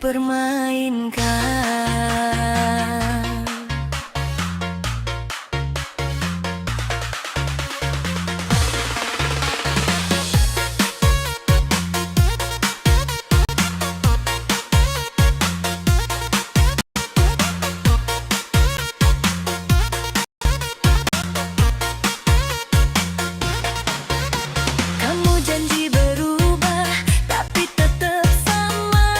dipermainkan. Kamu janji berubah, tapi tetap sama.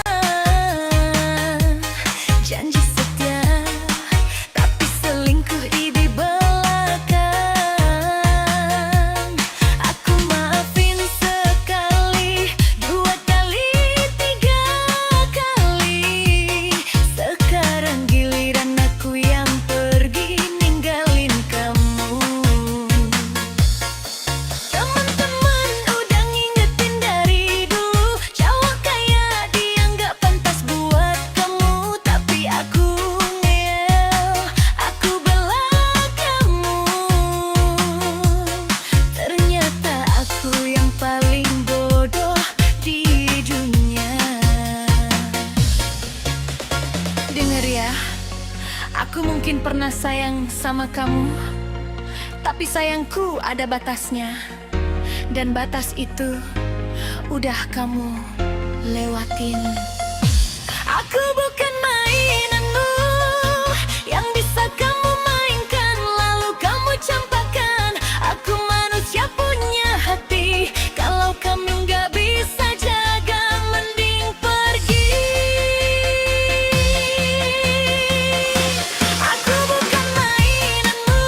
Janji setia, tapi selingkuh di belakang. Aku maafin sekali, dua kali, tiga kali. Sekarang giliran aku yang pergi ninggalin kamu. Teman-teman udah ngingetin dari dulu, cowok kayak dia nggak pantas buat kamu. Tapi aku ngeyel, aku bela kamu. Ternyata aku yang paling bodoh di dunia. Dengar ya, aku mungkin pernah sayang sama kamu, tapi sayangku ada batasnya. Dan batas itu udah kamu lewatin. Aku bukan mainanmu yang bisa kamu mainkan lalu kamu campakkan. Aku manusia punya hati, kalau kamu nggak bisa jaga mending pergi. Aku bukan mainanmu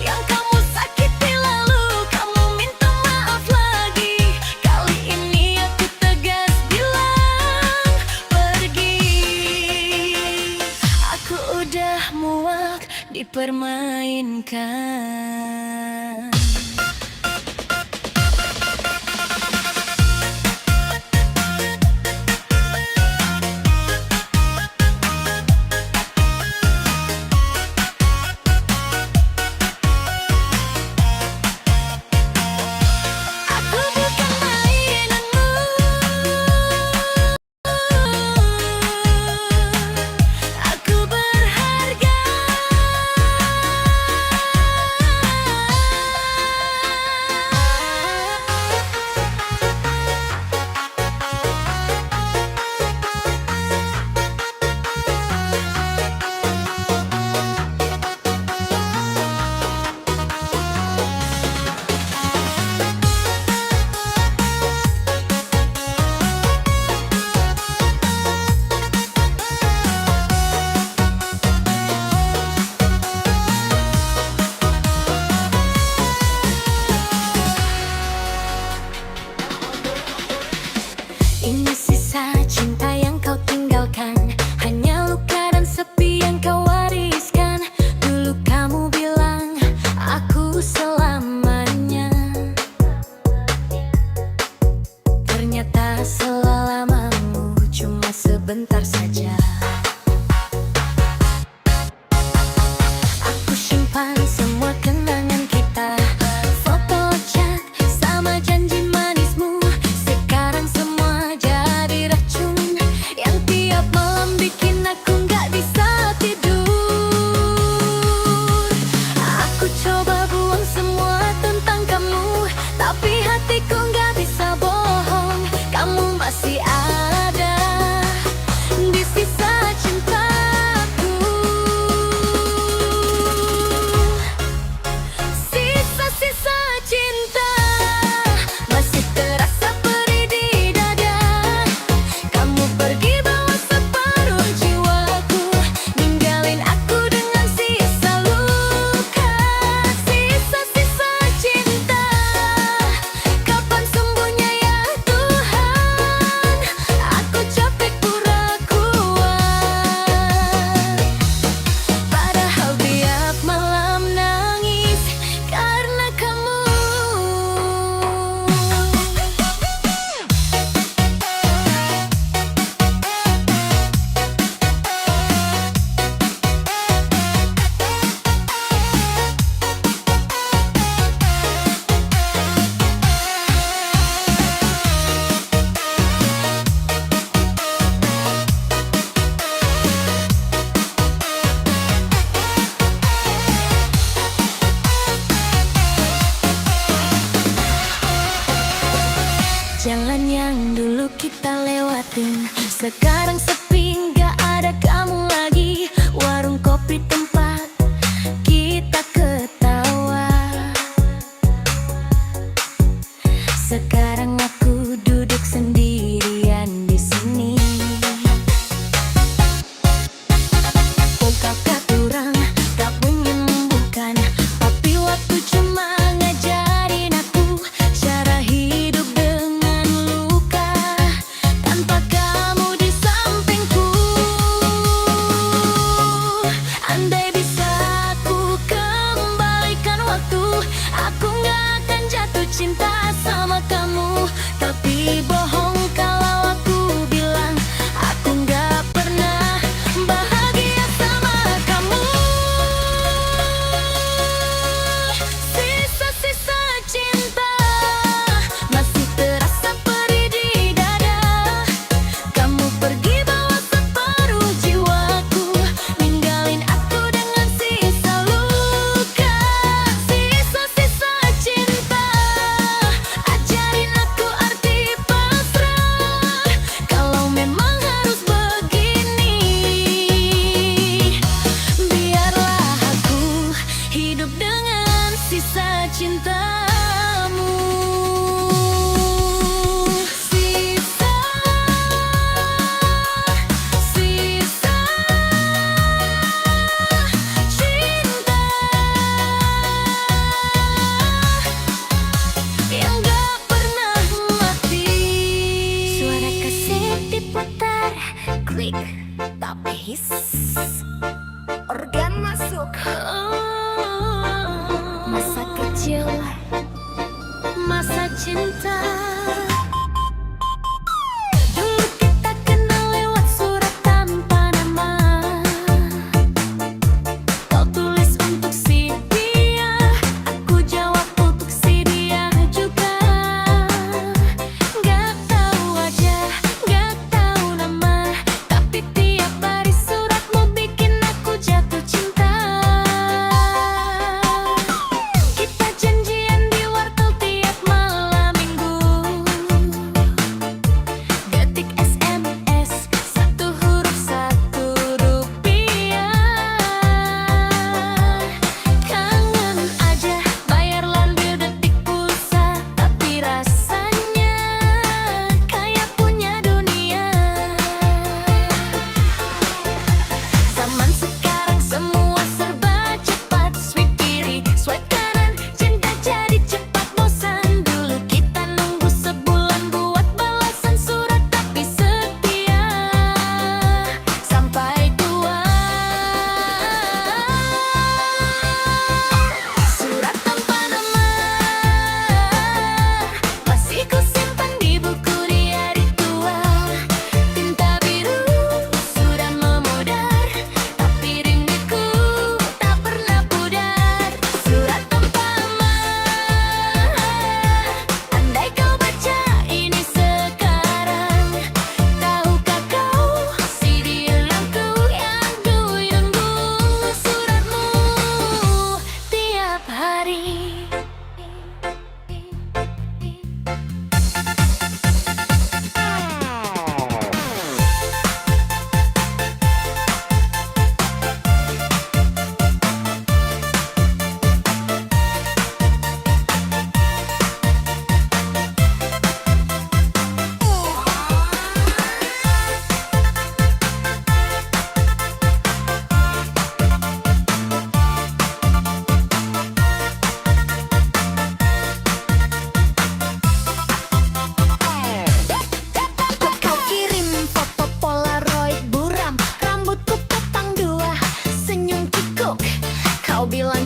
yang kamu sakiti lalu kamu minta maaf lagi. Kali ini aku tegas bilang pergi. Aku udah muak dipermainkan. Aku bukan mainanmu. Aku berharga.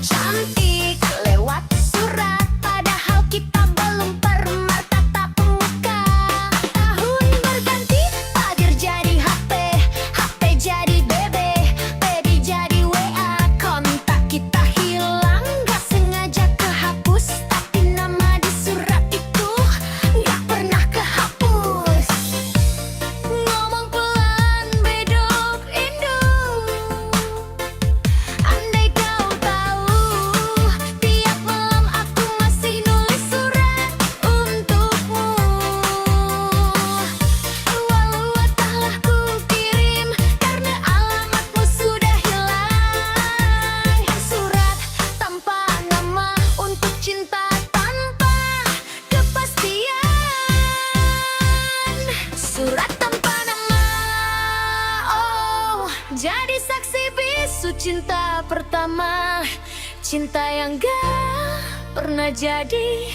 cantik lewat surat, padahal kita belum pernah tatap muka. Tahun berganti, pagar jadi HP, HP jadi BB, BB jadi WA. Kontak kita hilang, gak sengaja kehapus, tapi nama di surat itu gak pernah kehapus. Ngomong pelan, bedok induk. Andai kau tahu, tiap malam aku masih nulis surat untukmu. Walau telah ku kirim, karena alamatmu sudah hilang. Surat tanpa nama untuk cinta tanpa kepastian. Surat tanpa nama, oh, jadi saksi bisu cinta pertama. Cinta yang gak pernah jadi,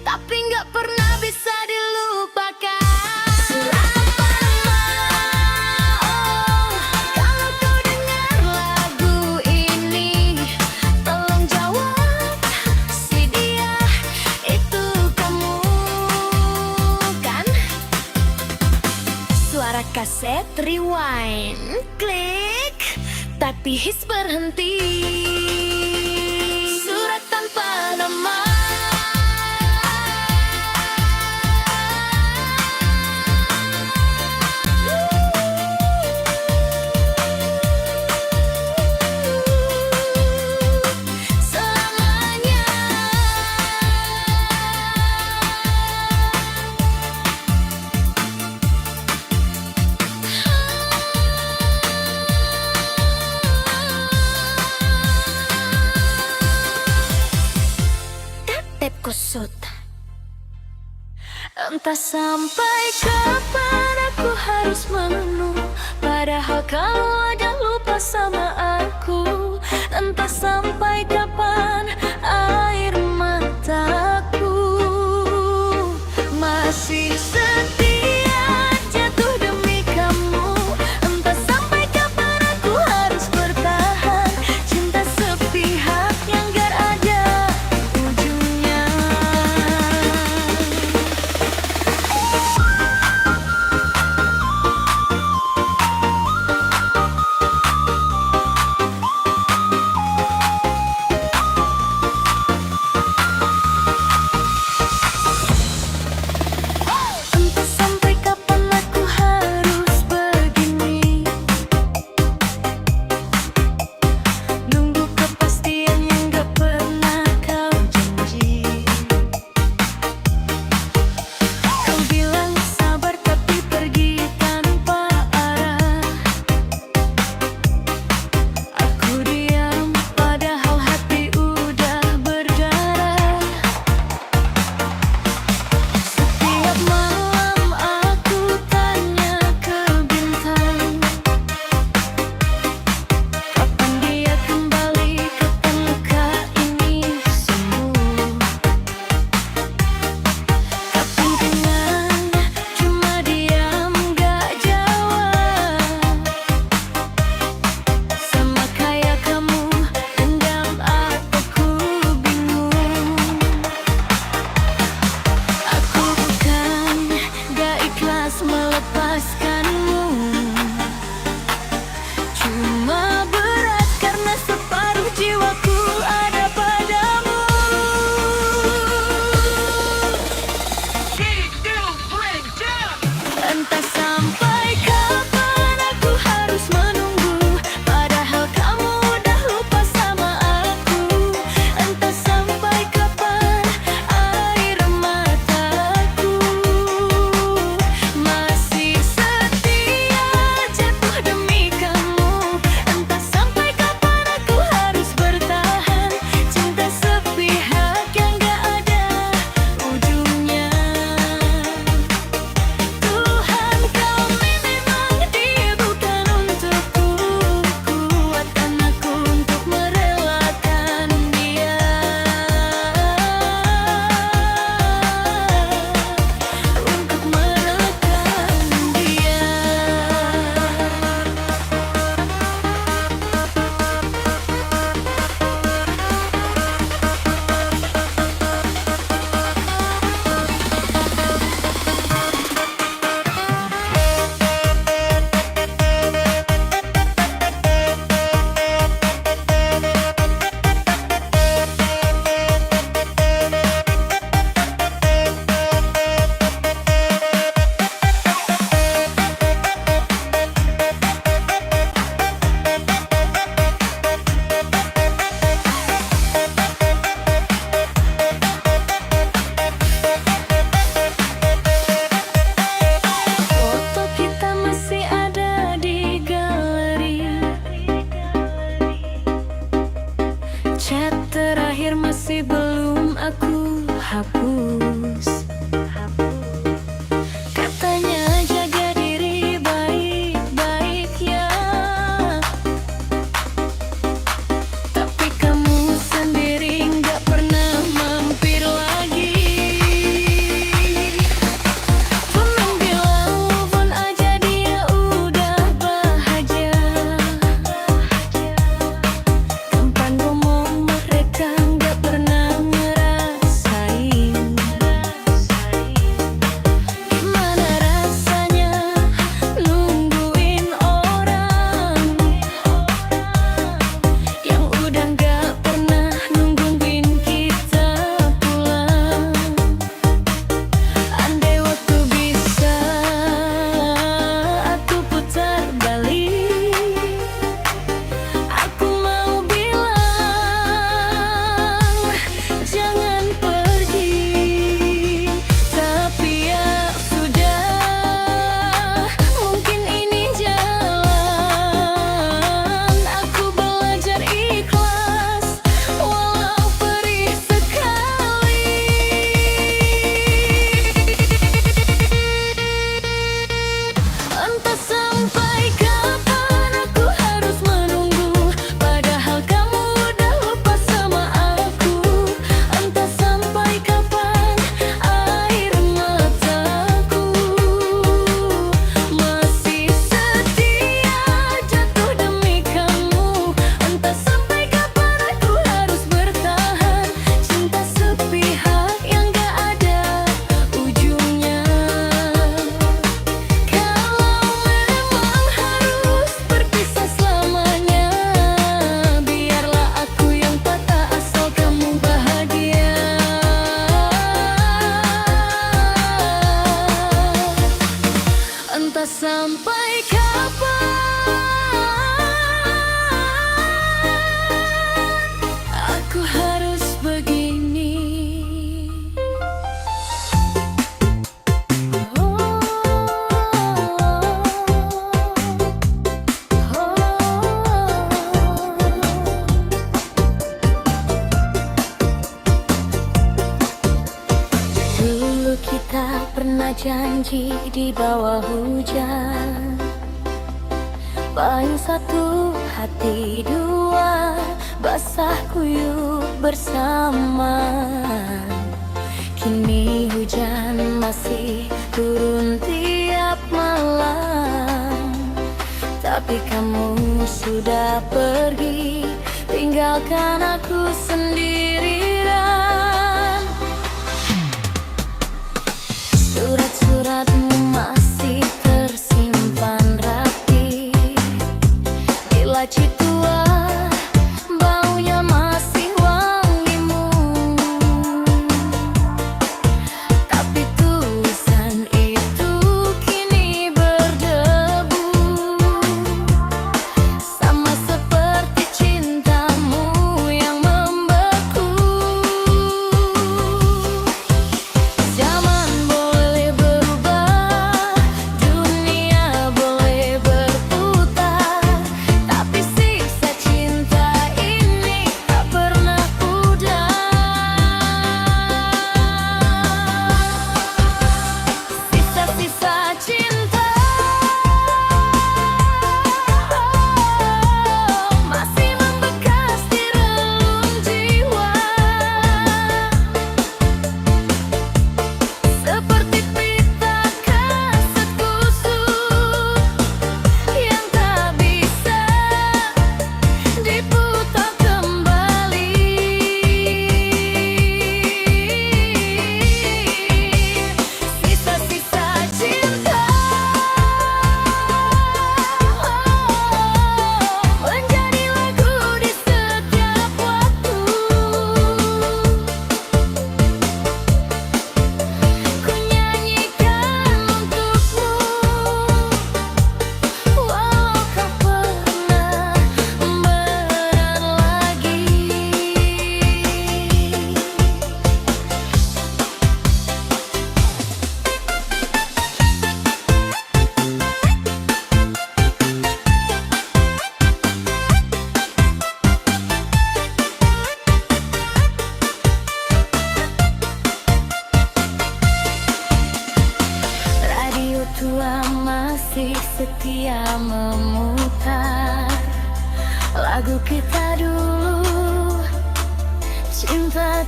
tapi gak pernah bisa dilupakan. Surat tanpa nama, oh, kalau kau dengar lagu ini, tolong jawab si dia itu kamu kan? Suara kaset rewind, klik, tapi hits berhenti. Surat tanpa nama. Selamanya. Tetep kusut. Entah sampai kapan aku harus menunggu, padahal kau ada lupa sama aku. Entah sampai kapan air mataku masih setia jatuh demi kamu. Entah sampai kapan aku harus bertahan, cinta sepihak yang gak ada ujungnya. Chat terakhir masih belum aku hapus. Katanya jaga diri baik-baik ya, tapi kamu sendiri nggak pernah mampir lagi. Temen bilang move on aja, dia udah bahagia. Kapan ngomong mereka nggak pernah ngerasain. Gimana rasanya nungguin orang yang udah nggak pernah nungguin kita pulang. Andai waktu bisa aku putar balik, aku mau bilang jangan pergi. Tapi ya sudah, mungkin ini jalan. Aku belajar ikhlas walau perih sekali. Entah sampai kapan aku harus menunggu, padahal kamu udah lupa sama aku. Entah sampai kapan air mataku masih setia jatuh demi kamu. Entah sampai kapan aku harus bertahan cinta sepihak yang gak ada ujungnya. Kalau memang harus berpisah selamanya, biarlah aku yang patah asal kamu bahagia. Entah sampai kapan aku harus begini. Dulu kita pernah janji di bawah hujan, paling satu hati dua, basah kuyup bersama. Kini hujan masih turun tiap malam, tapi kamu sudah pergi, tinggalkan aku sendirian. Surat-suratmu masih tersimpan rapi di laci tua, baunya masih wangimu. Tapi tulisan itu kini berdebu, sama seperti cintamu yang membeku.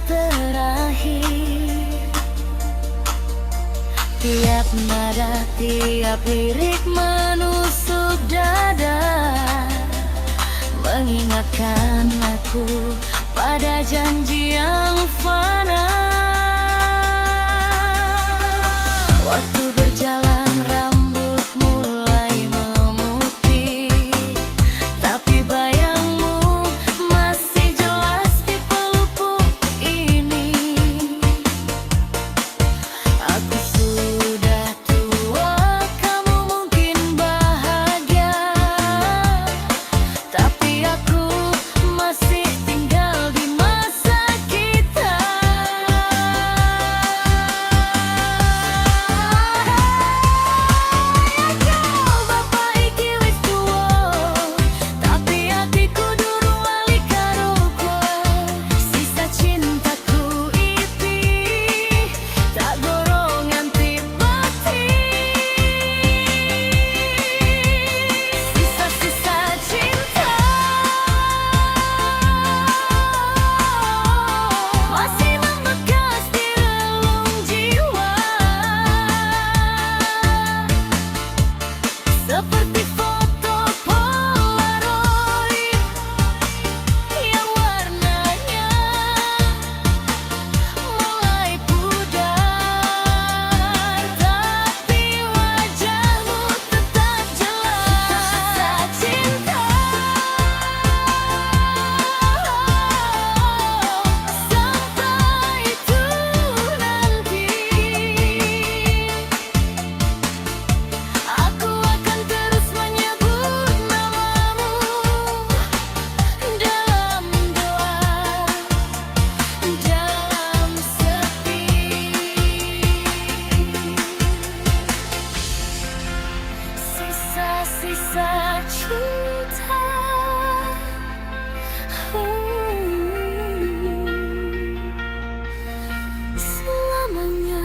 terakhir. Tiap nada, tiap lirik menusuk dada, mengingatkan aku pada janji yang fana. Waktu berjalan, rambut mulai memutih, tapi bayangmu masih jelas di pelupuk ini. Aku sudah tua, kamu mungkin bahagia, tapi aku masih tinggal di masa kita. Kau bapak iki wis tuwa, tapi hatiku durung lali karo kowe. Sisa cintaku iki tak gorong nganti mati. Sisa-sisa cinta masih membekas di relung jiwa, seperti foto Polaroid yang warnanya mulai pudar, tapi wajahmu tetap jelas. Cinta sampai itu nanti, aku akan terus menyebut namamu dalam doa, dalam sepi. Sisa-sisa cinta selamanya.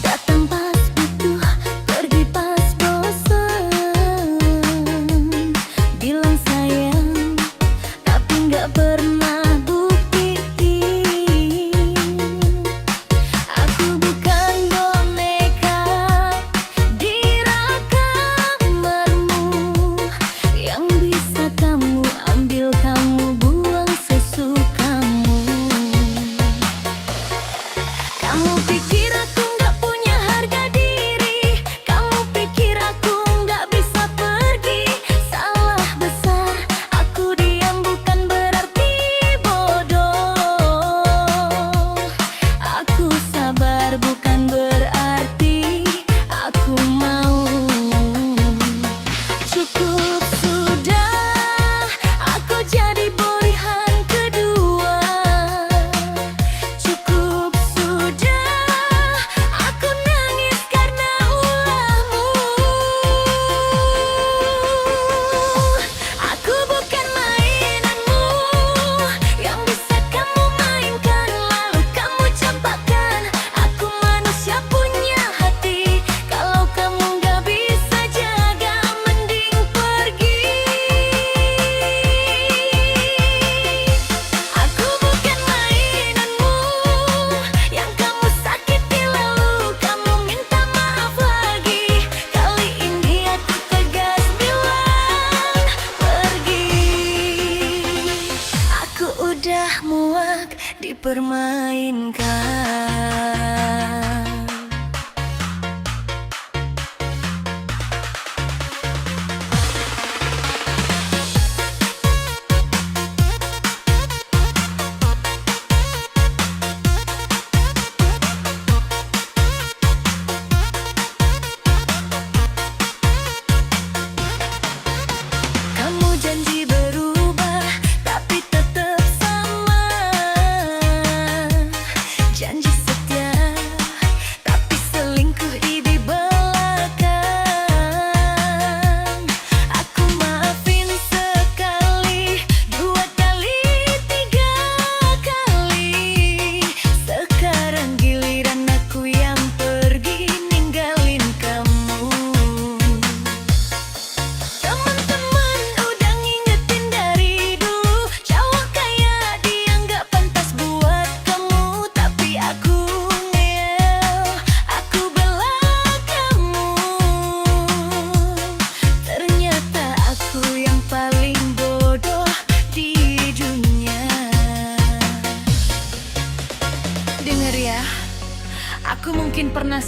Datang pas butuh, pergi pas bosan. Bilang sayang, tapi nggak pernah buktiin. Aku bukan boneka di rak kamarmu yang bisa kamu ambil, kamu buang sesukamu. Kamu pikir aku nggak punya harga diri, kamu pikir aku nggak bisa pergi. Salah besar, aku diam bukan berarti bodoh. Aku sabar bukan berarti aku mau. Cukup sudah, aku jadi pilihan kedua. Cukup sudah, aku nangis karena ulahmu. Aku bukan mainanmu yang bisa kamu mainkan lalu kamu campakkan. Aku manusia punya hati, kalau kamu nggak bisa jaga mending pergi. Aku bukan mainanmu yang kamu sakiti lalu kamu minta maaf lagi. Kali ini aku tegas bilang pergi. Aku udah muak dipermainkan.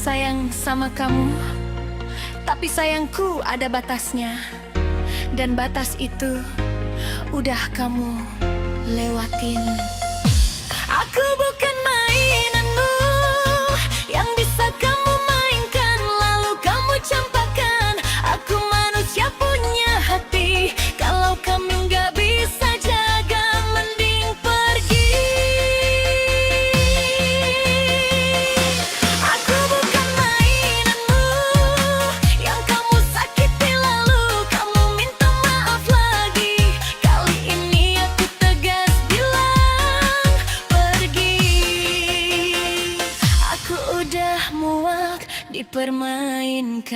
sayang sama kamu, tapi sayangku ada batasnya. Dan batas itu udah kamu lewatin. Aku bukan mainanmu yang bisa kamu mainkan lalu kamu campakkan. Aku manusia punya hati, kalau kamu nggak bisa jaga mending pergi. Aku bukan mainanmu yang kamu sakiti lalu kamu minta maaf lagi. Kali ini aku tegas bilang pergi. Aku udah muak dipermainkan.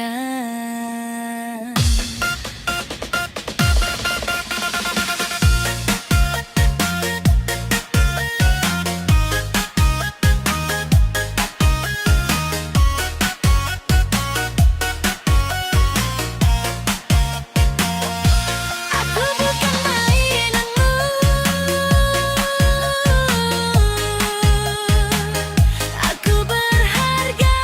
Aku bukan mainanmu. Aku berharga.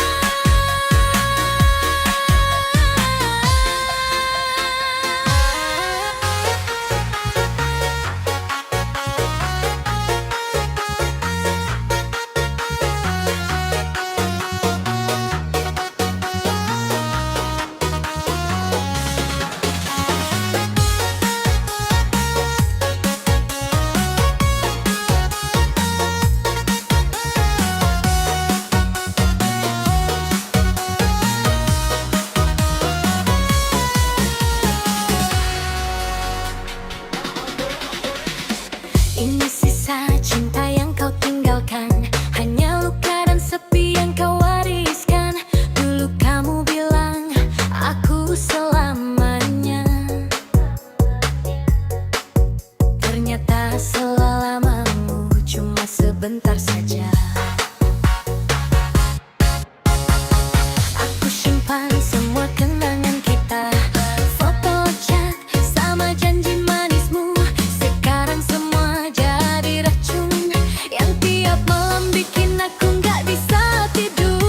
Ini sisa cinta yang kau tinggalkan, hanya luka dan sepi yang kau wariskan. Dulu kamu bilang aku selamanya, ternyata selamamu cuma sebentar saja. Aku simpan semua kenangan kita, foto chat sama janji manismu. Sekarang semua jadi racun yang tiap malam bikin aku nggak bisa tidur.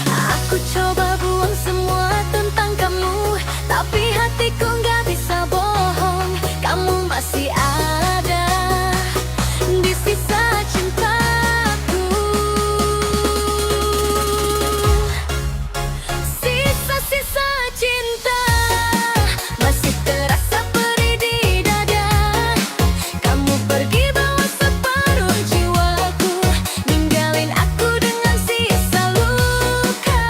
Aku coba buang semua tentang kamu, tapi hatiku nggak bisa bohong. Kamu masih ada di sisa cintaku. Sisa-sisa cinta masih terasa perih di dada. Kamu pergi bawa separuh jiwaku, ninggalin aku dengan sisa luka.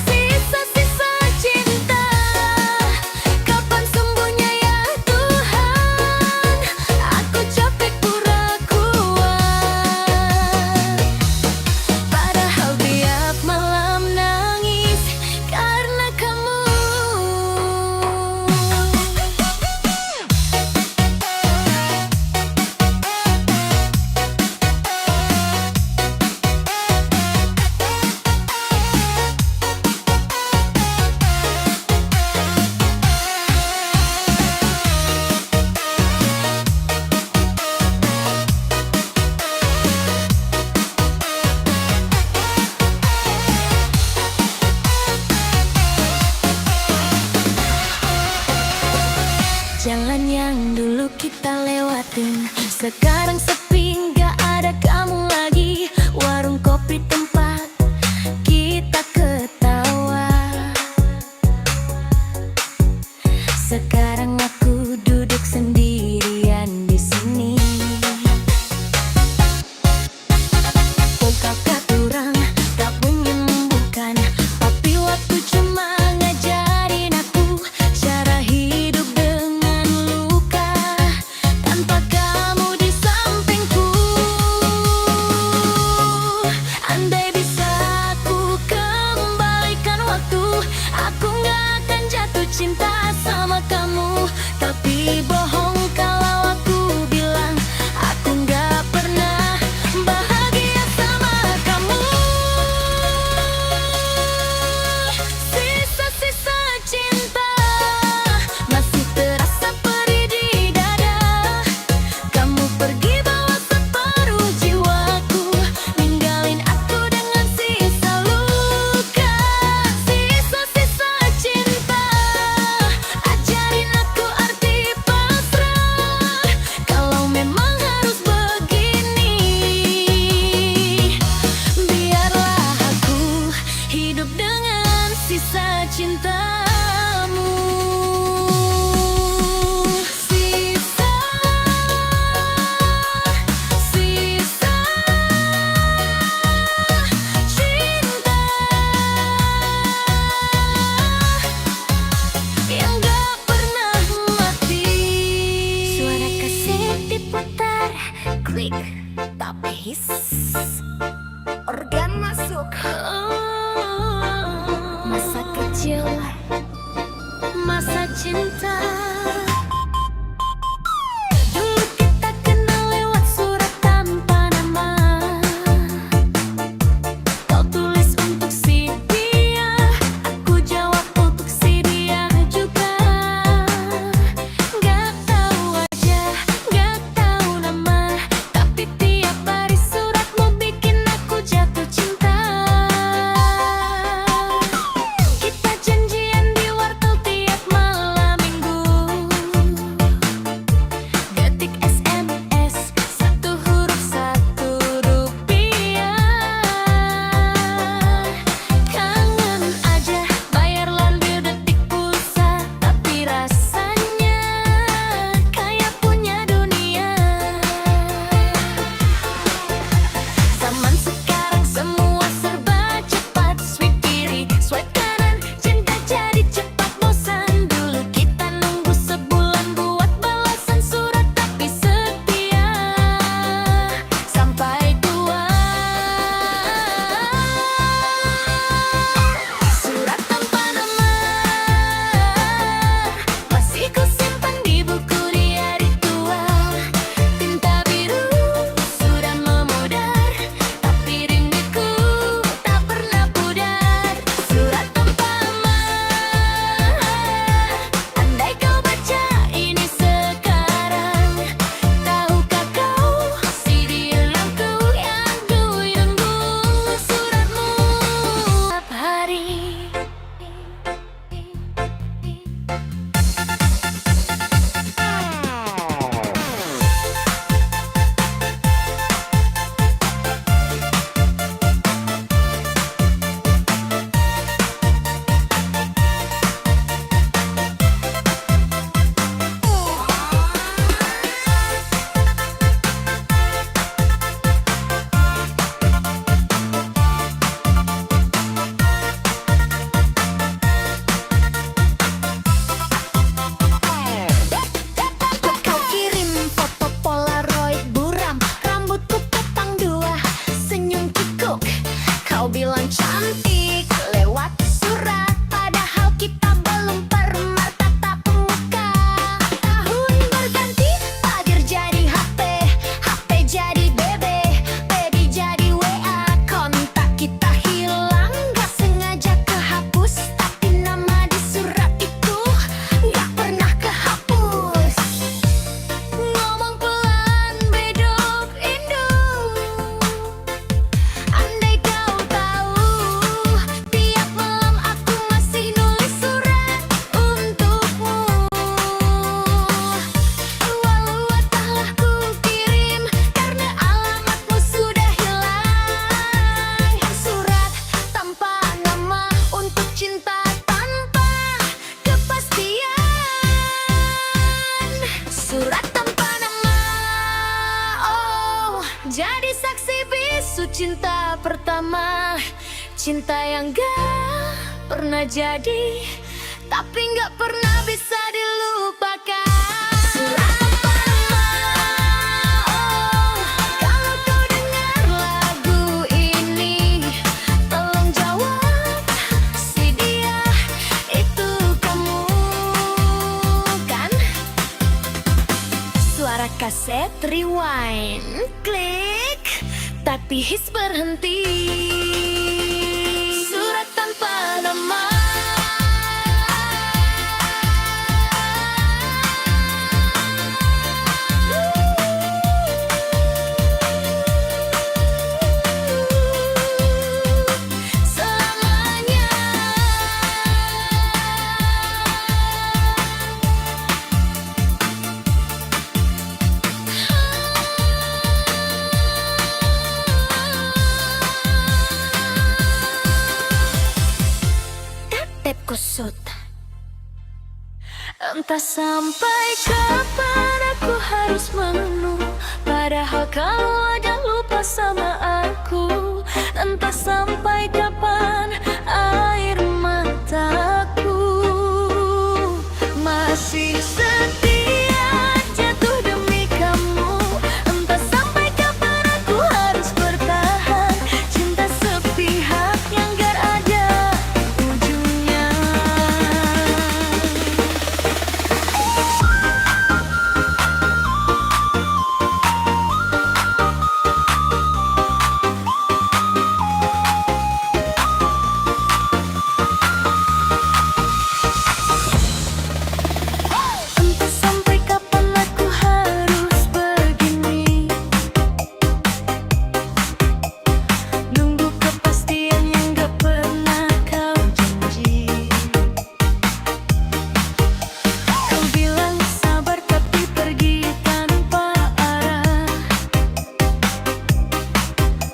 Sisa-sisa cinta, kapan sembuhnya ya Tuhan? Aku capek pura kuat, padahal tiap malam nangis karena kamu. Jalan yang dulu kita lewatin sekarang sepi, nggak ada kamu lagi. Warung kopi tempat kita ketawa, sekarang aku duduk sendirian di sini. Kakak kurang tak menyembuhkan, tapi waktu cuma ngajarin aku cara hidup dengan luka. Tanpa kamu di samping cintamu. Sisa, sisa cinta yang gak pernah mati. Suara kaset diputar, klik, tapi his, organ masuk. Masa kecil, masa cinta. Dulu kita kenal lewat surat tanpa nama. Kau tulis untuk si dia, aku jawab untuk si dia juga. Gak tahu wajah, gak tahu nama, tapi tiap baris suratmu bikin aku jatuh cinta. Kita janjian di wartel tiap malam minggu. Ketik SMS, satu huruf satu rupiah. Kangen aja bayar lambil detik pulsa, tapi rasanya kayak punya dunia. Zaman sekarang semua serba cepat, swipe kiri, swipe kanan, cinta jadi cepat bosan. Dulu kita nunggu sebulan buat balasan surat, tapi setia sampai tua. Surat tanpa nama masih kusimpan di buku diari tua. Tinta biru sudah memudar, tapi rinduku tak pernah pudar. Surat tanpa nama, andai kau baca ini sekarang, tahukah kau si diamku yang ku tunggu suratmu setiap hari. Kau kirim foto polaroid buram, rambutku kepang dua, senyum kikuk. Kau bilang cantik lewat surat, padahal kita belum pernah tatap muka. Tahun berganti, pagar jadi HP, HP jadi BB, BB jadi WA. Kontak kita hilang, gak sengaja kehapus, tapi nama di surat itu gak pernah kehapus. Ngomong pelan bedok indu, andai kau tahu, tiap malam aku masih nulis surat untukmu. Walau telah ku kirim, karena alamatmu sudah hilang. Surat tanpa nama untuk cinta tanpa kepastian. Surat tanpa nama, oh, jadi saksi bisu cinta pertama. Cinta yang gak pernah jadi, tapi gak pernah bisa dilupakan. Surat tanpa nama, oh, kalau kau dengar lagu ini, tolong jawab si dia itu kamu kan? Suara kaset rewind, klik, tapi his berhenti. Surat tanpa nama. Selamanya. sip kusut. Entah sampai kapan aku harus menunggu, padahal kau aja lupa sama aku. Entah sampai kapan air mataku masih setia jatuh demi kamu. Entah sampai kapan aku harus bertahan, cinta sepihak yang gak ada ujungnya. Entah sampai kapan aku harus begini, nunggu kepastian yang gak pernah kau janji. Kau bilang sabar tapi pergi tanpa arah.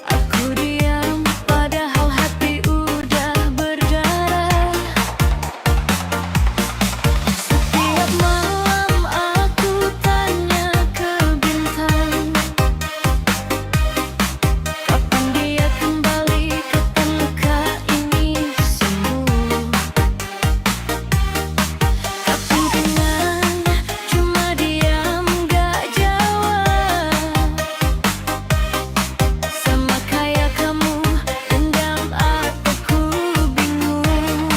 Aku diam padahal hati udah berdarah. Setiap malam aku tanya ke bintang, kapan dia kembali, kapan luka ini sembuh. Kapan kenang, cuma diam gak jawab. Sama kayak kamu, dendam aku bingung.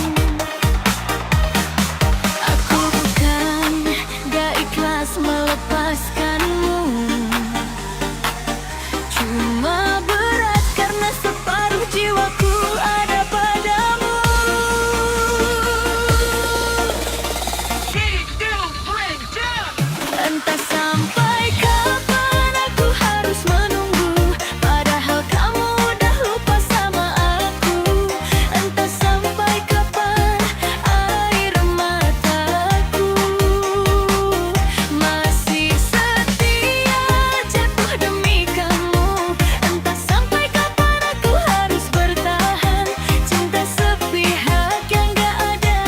Aku bukan gak ikhlas melepaskanmu, cuma berat karena separuh jiwaku ada padamu. Entah sampai kapan aku harus menunggu, padahal kamu udah lupa sama aku. Entah sampai kapan air mataku masih setia jatuh demi kamu. Entah sampai kapan aku harus bertahan, cinta sepihak yang gak ada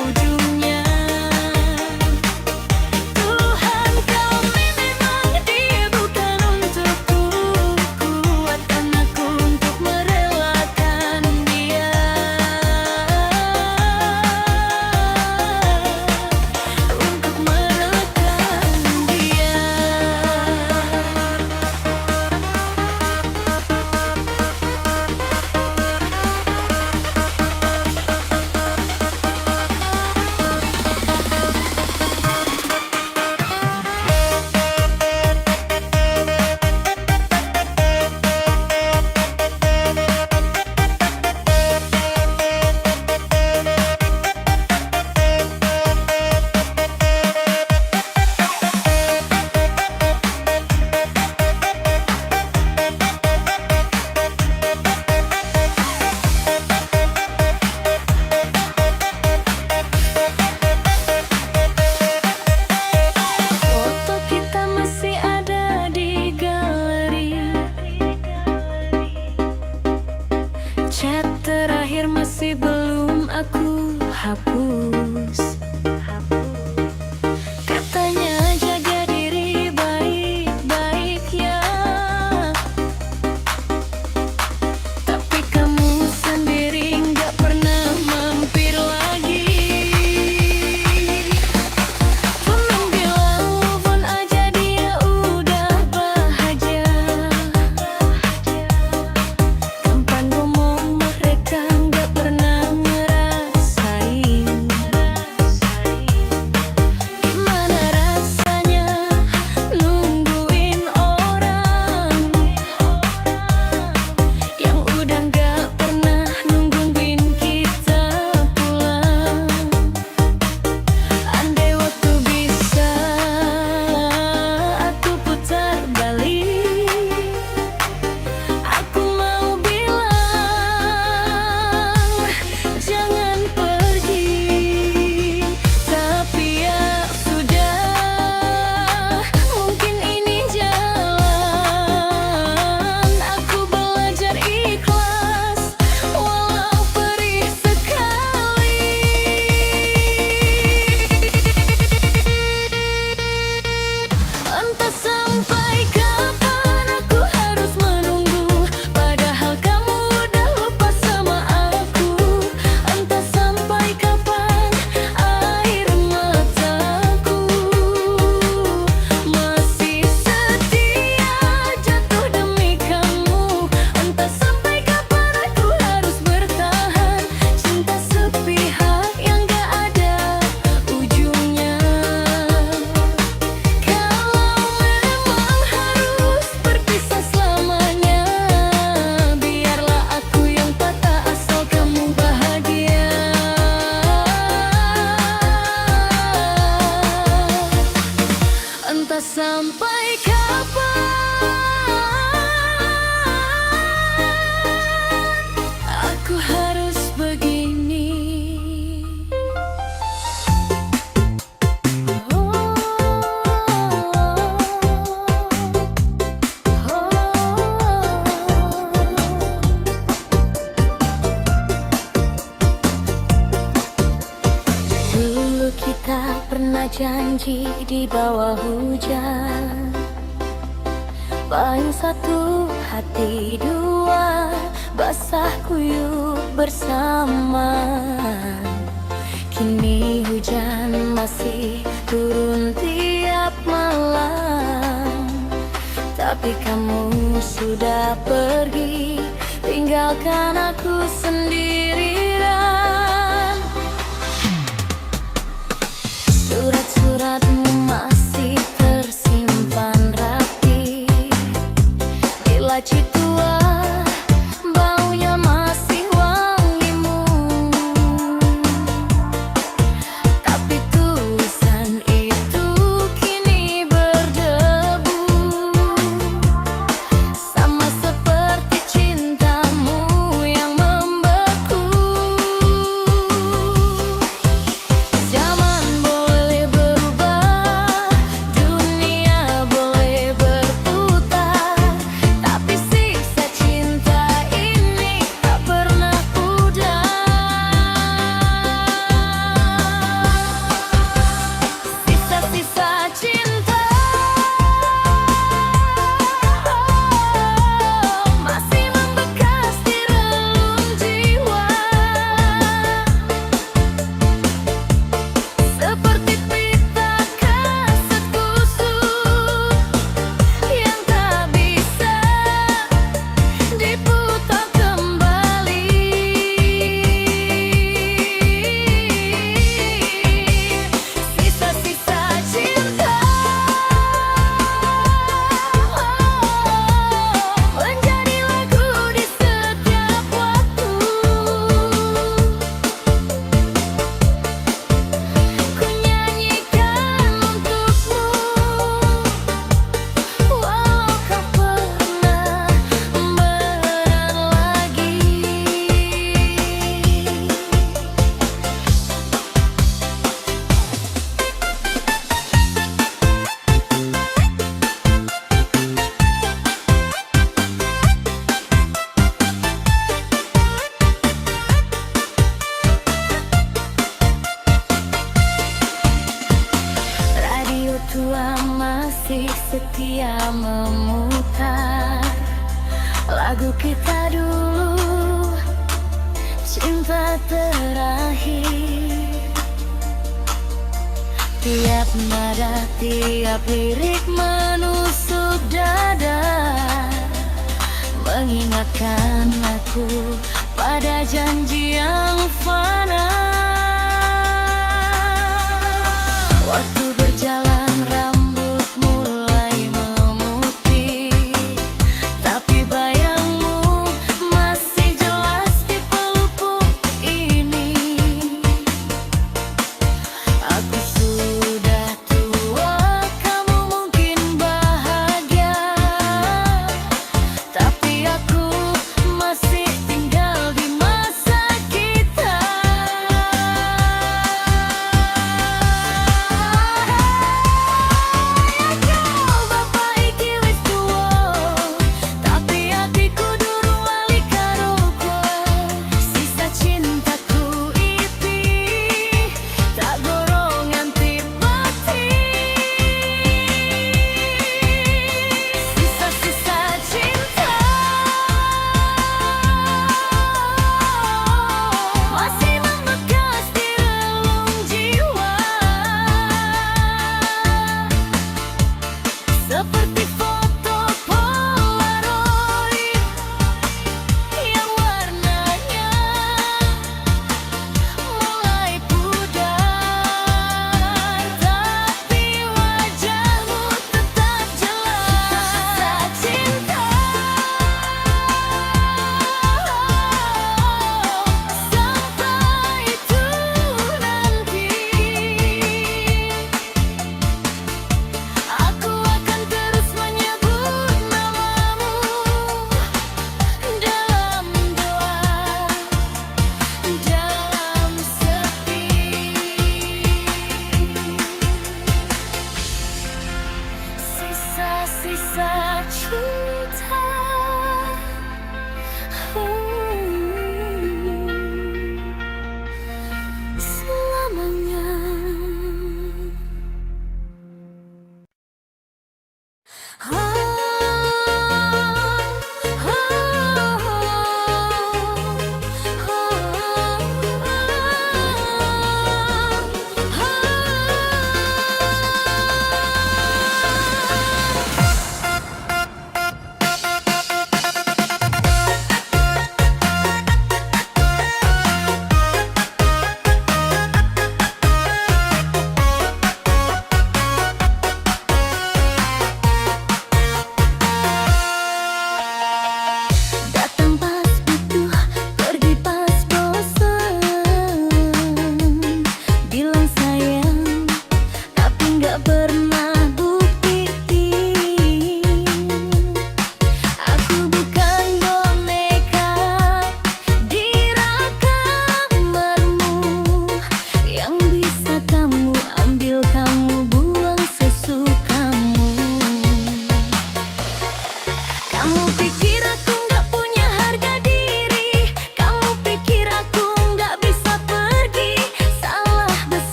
ujungnya. Tuhan, kami memang dia bukan untukku, kuatkan aku untuk merelakan dia, untuk merelakan dia. Foto kita masih ada di galeri, chat terakhir masih belum aku hapus. Katanya jaga diri baik-baik ya, tapi kamu sendiri nggak pernah mampir lagi. Temen bilang move on aja, dia udah bahagia. Kapan gue mau, mereka nggak pernah ngerasain. aku harus begini? Dulu kita pernah janji di bawah hujan, paling satu hati dua, basah kuyup bersama. Kini hujan masih turun tiap malam, tapi kamu sudah pergi, tinggalkan aku sendirian. Surat-suratmu masih tersimpan rapi di laci tua, baunya masih wangimu. Tapi tulisan itu kini berdebu, sama seperti cintamu yang membeku. Zaman boleh berubah, dunia boleh berputar, tapi siksa cinta ini tak pernah pudar. Sisa-sisa cinta masih membekas di relung jiwa, seperti pita kaset busuk yang tak bisa diputar kembali. Sisa-sisa cinta menjadi lagu di setiap waktu. Ku nyanyikan untukmu, walau kau pernah berat lagi. Radio tua masih setia memutar lagu kita dulu, cinta terakhir. Tiap nada, tiap lirik menusuk dada, mengingatkan aku pada janji yang fana. Waktu berjalan, rambut mulai memutih, tapi bayangmu masih jelas di pelupuk ini. Aku sudah tua, kamu mungkin bahagia, tapi aku masih tinggal di masa kini.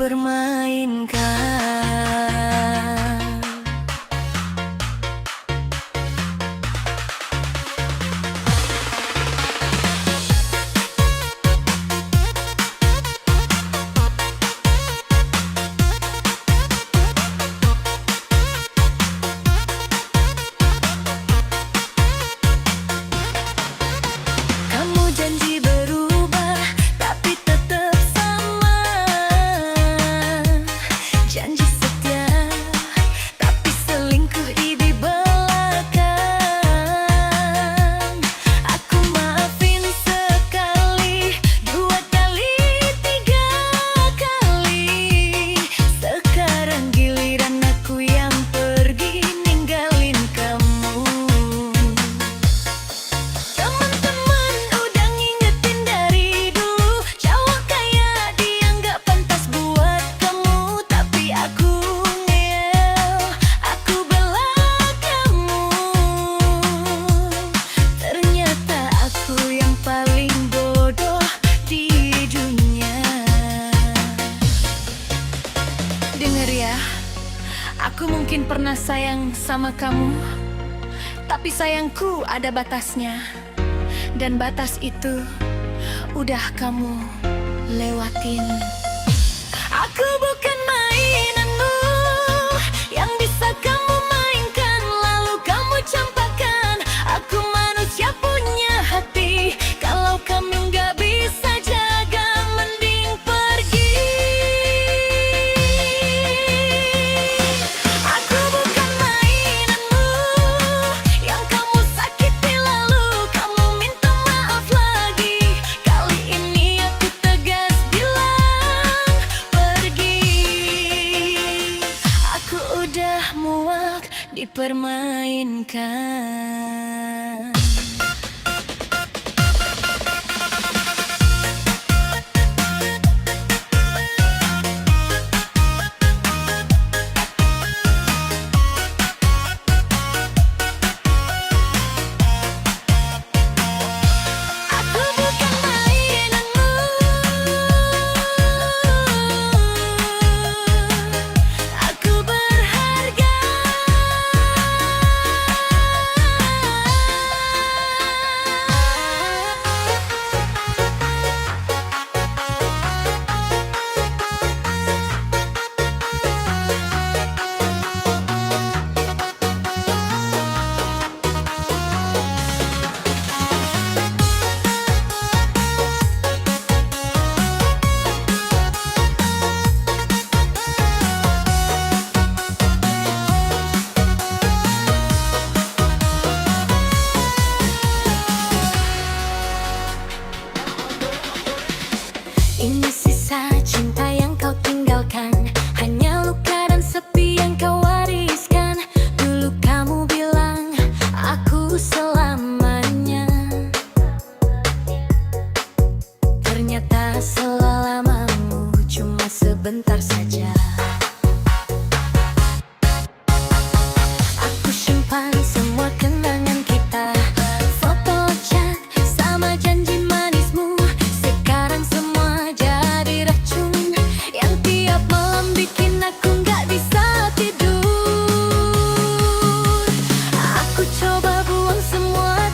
dipermainkan. Kamu janji berubah, tapi tetap sama. Janji setia, tapi selingkuh di belakang. Aku maafin sekali, dua kali, tiga kali. Sekarang giliran aku yang pergi ninggalin kamu. Teman-teman udah ngingetin dari dulu, cowok kayak dia nggak pantas buat kamu. Tapi aku ngeyel, aku bela kamu. Ternyata aku yang paling bodoh di dunia. Dengar ya, aku mungkin pernah sayang sama kamu, tapi sayangku ada batasnya. Dan batas itu udah kamu lewatin. Aku bukan mainanmu yang bisa kamu mainkan lalu kamu campakkan. Aku manusia punya hati, kalau kamu nggak bisa jaga mending pergi. Aku bukan mainanmu yang kamu sakiti lalu kamu minta maaf lagi. Kali ini aku tegas bilang pergi. Aku udah muak dipermainkan. Aku bukan mainanmu. Aku berharga. Ini sisa cinta yang kau tinggalkan, hanya luka dan sepi yang kau wariskan. Dulu kamu bilang aku selamanya, ternyata selamamu cuma sebentar saja. Aku simpan semua kenangan kita, foto chat sama janji manismu. Sekarang semua jadi racun yang tiap malam bikin aku nggak bisa tidur. Aku coba buang semua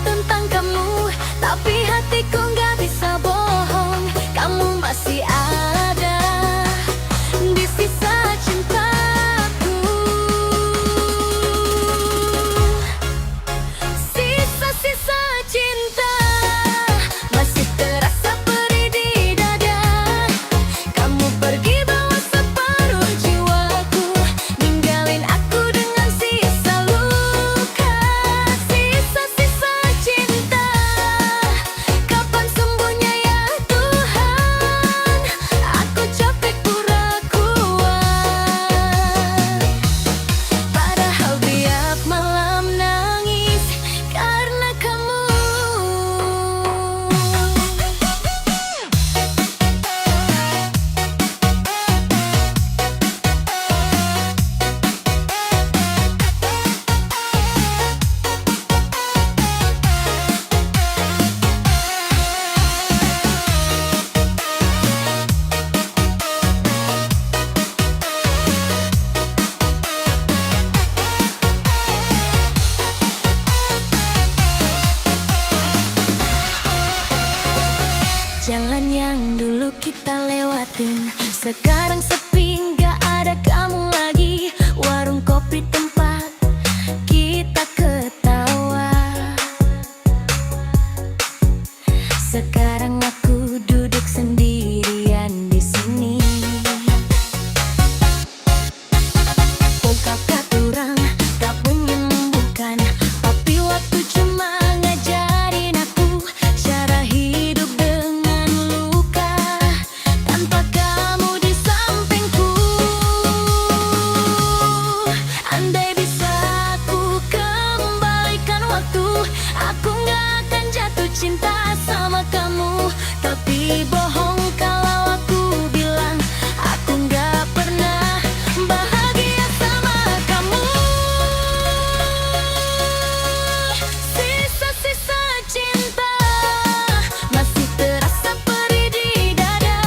kantin sekarang sepi, nggak ada kamu lagi. Warung kopi tempat kita ketawa, sekarang aku duduk sendirian di sini. Oh kakak kurang tak menyembuhkan, tapi waktu cuma ngajarin aku cara hidup dengan luka. Tanpa kamu di sampingku, andai bisa aku kembalikan waktu, aku gak akan jatuh cinta sama kamu. Tapi bohong kalau aku bilang aku gak pernah bahagia sama kamu. Sisa-sisa cinta masih terasa perih di dada.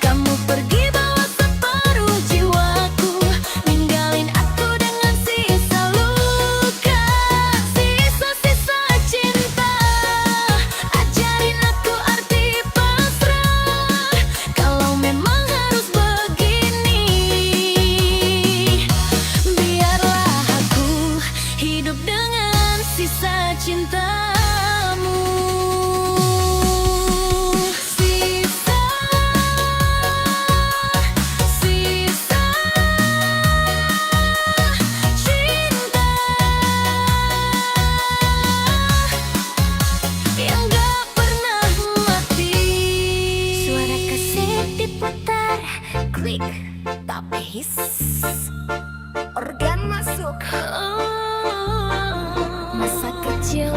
Kamu pergi bawa separuh jiwaku, ninggalin aku dengan sisa luka. Sisa-sisa cinta ajarin aku arti pasrah. Kalau memang harus begini, biarlah aku hidup dengan sisa cintamu. Sisa, sisa cinta yang gak pernah mati. Suara kaset diputar, klik tapi his, organ masuk. Masa kecil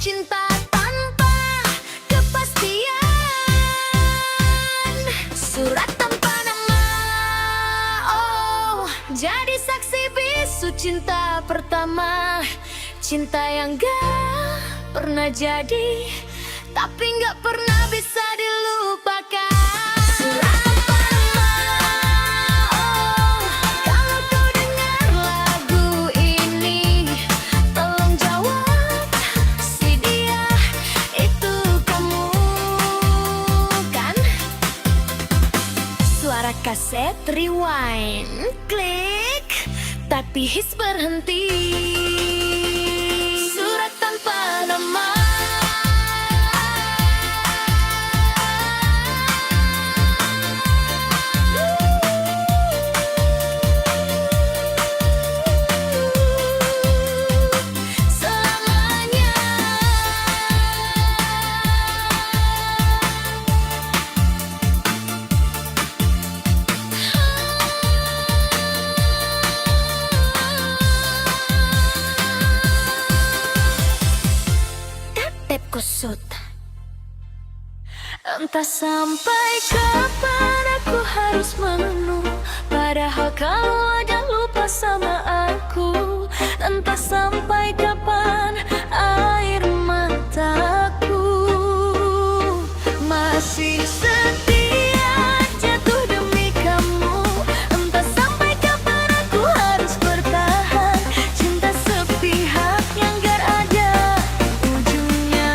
cinta tanpa kepastian, surat tanpa nama. Oh, jadi saksi bisu cinta pertama, cinta yang gak pernah jadi, tapi gak pernah bisa dilupakan. Surat tanpa nama. Oh, kalau kau dengar lagu ini, tolong jawab si dia itu kamu kan? Suara kaset rewind, klik, tapi hits berhenti. Surat tanpa nama. Selamanya. Tatep kusut. Entah sampai kapan aku harus menunggu, padahal kau ada lupa sama aku. Entah sampai kapan air mataku masih setia jatuh demi kamu. Entah sampai kapan aku harus bertahan, cinta sepihak yang gak ada ujungnya.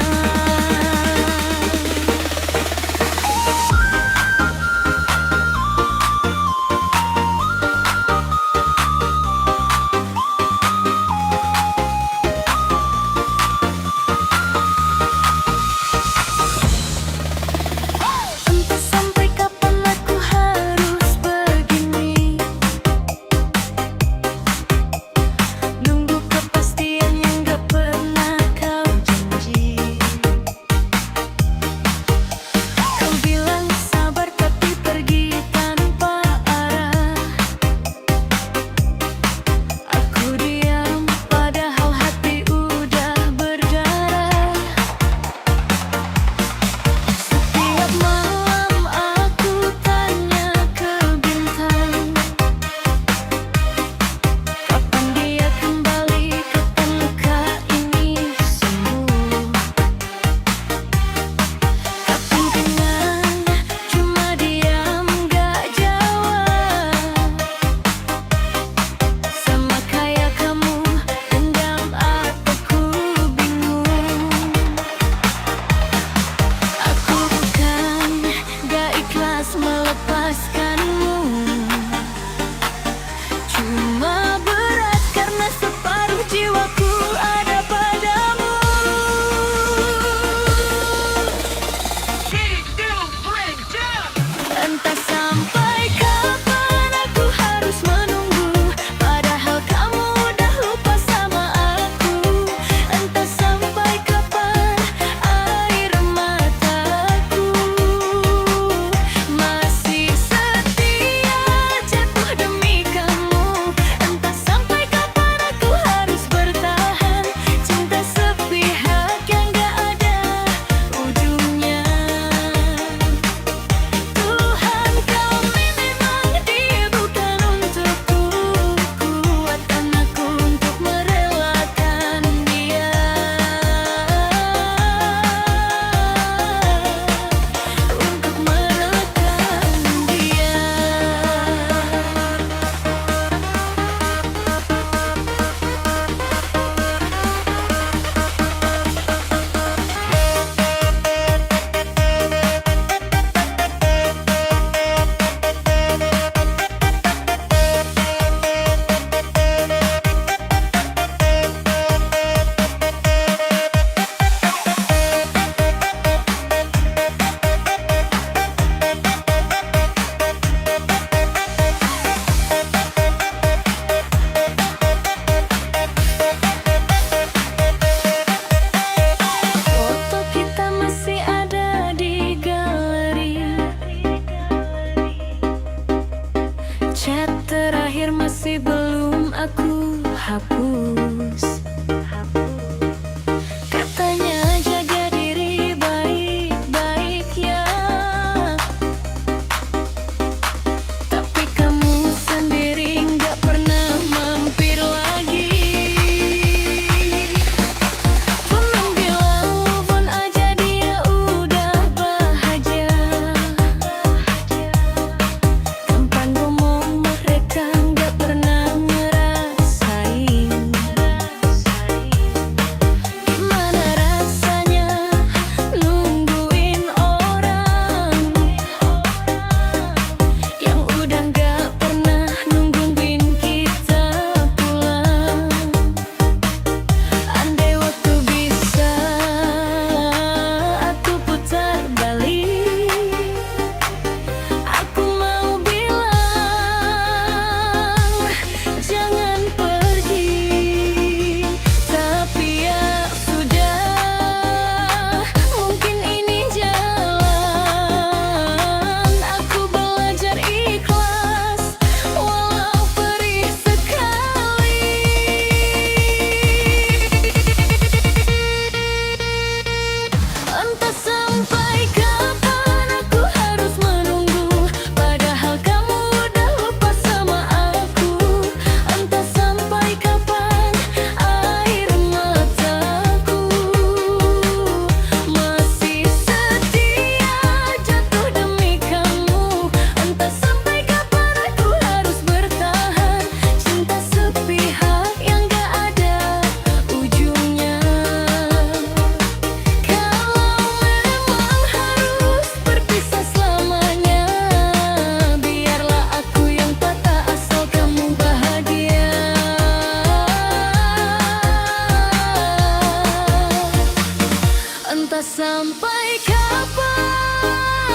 Entah sampai kapan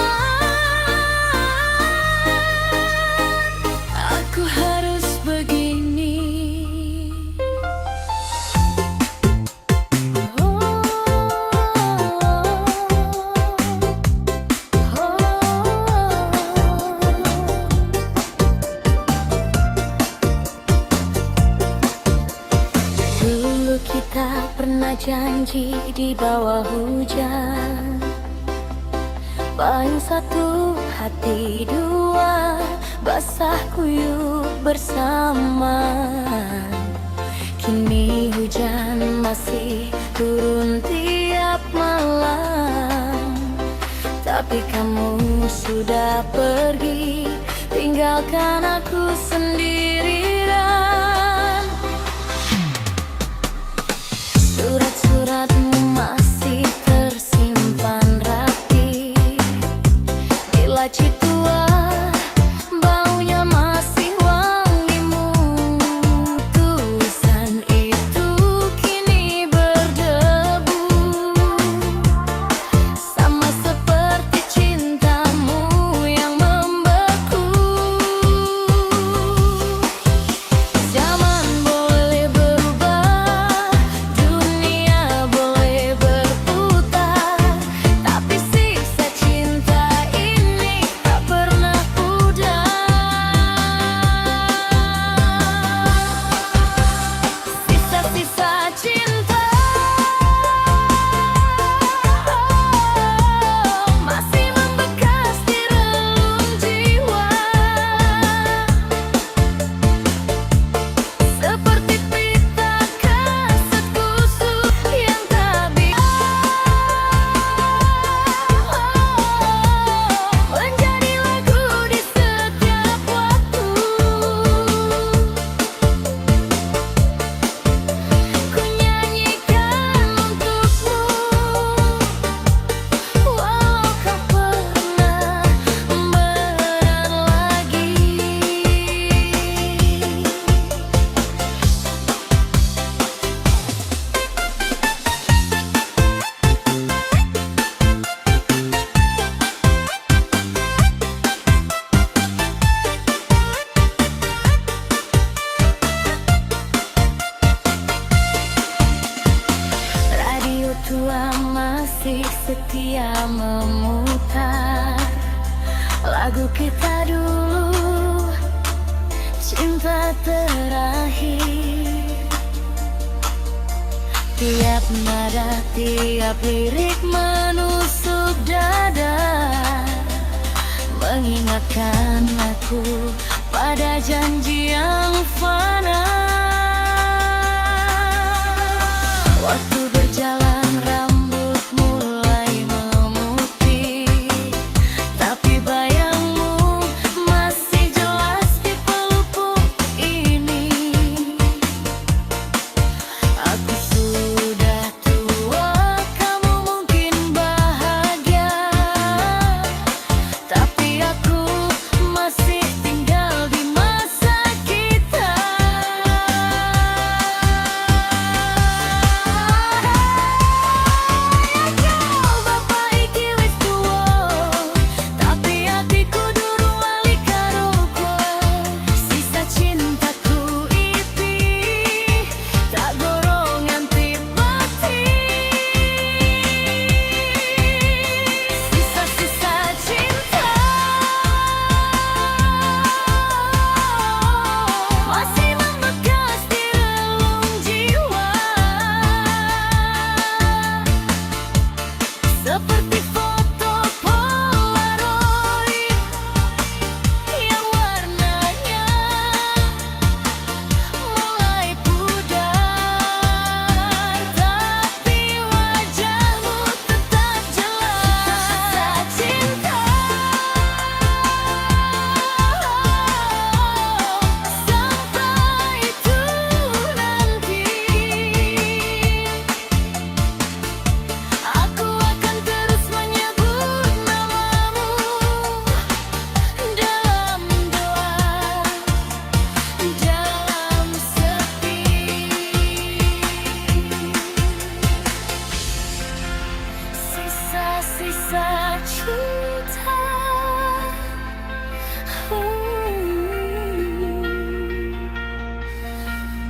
aku harus begini. Dulu kita pernah janji di bawah hujan, paling satu hati dua, basah kuyup bersama. Kini hujan masih turun tiap malam, tapi kamu sudah pergi, tinggalkan aku sendirian. Surat-suratmu masih tersimpan rapi di laci tua, baunya masih wangimu. Tulisan itu kini berdebu, sama seperti cintamu yang membeku. Zaman boleh berubah, dunia boleh berputar, tapi sisa cinta ini tak pernah pudar. Sisa-sisa cinta masih membekas di relung jiwa, seperti pita kaset kusut yang tak bisa menjadi lagu di setiap waktu. Ku nyanyikan untukmu, walau kau pernah berat lagi. Radio tua masih setia memutar lagu kita dulu, cinta terakhir. Tiap nada, tiap lirik menusuk dada, mengingatkan aku pada janji yang fana. Waktu berjalan, rambut mulai memutih, tapi bayangmu masih jelas di pelupuk ini. Aku sudah tua, kamu mungkin bahagia, tapi aku masih tinggal di masa kita. Kau bapak iki wis tua, tapi hatiku durung lali karo kowe. Sisa cintaku iki tak gorong nganti mati. Sisa-sisa cinta masih membekas di relung jiwa, seperti foto Polaroid yang warnanya mulai pudar, tapi wajahmu tetap jelas. Sisa cinta sampai itu nanti, aku akan terus sisa cinta.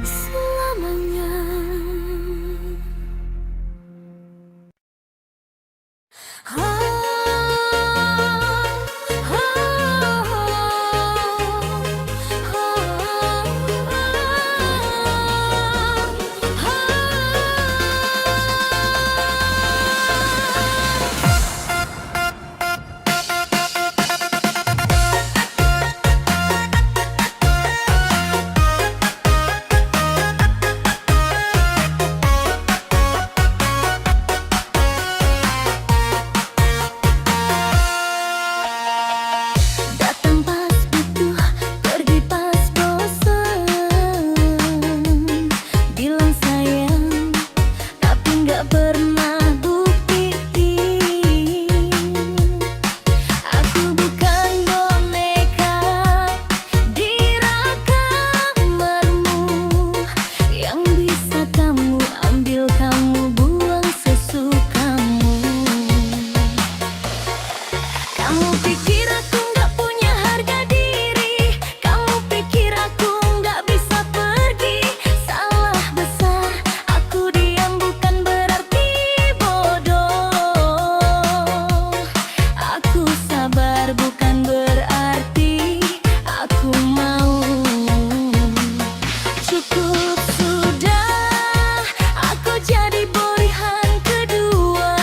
Selamanya. Datang pas butuh, pergi pas bosan. Bilang sayang, tapi nggak pernah buktiin. Aku bukan boneka di kamarmu yang bisa kamu ambil, kamu buang sesukamu. Kamu pikir aku nggak punya harga diri? Kamu pikir aku nggak bisa pergi? Salah besar, aku diam bukan berarti bodoh. Aku sabar bukan berarti aku mau. Cukup sudah, aku jadi pilihan kedua.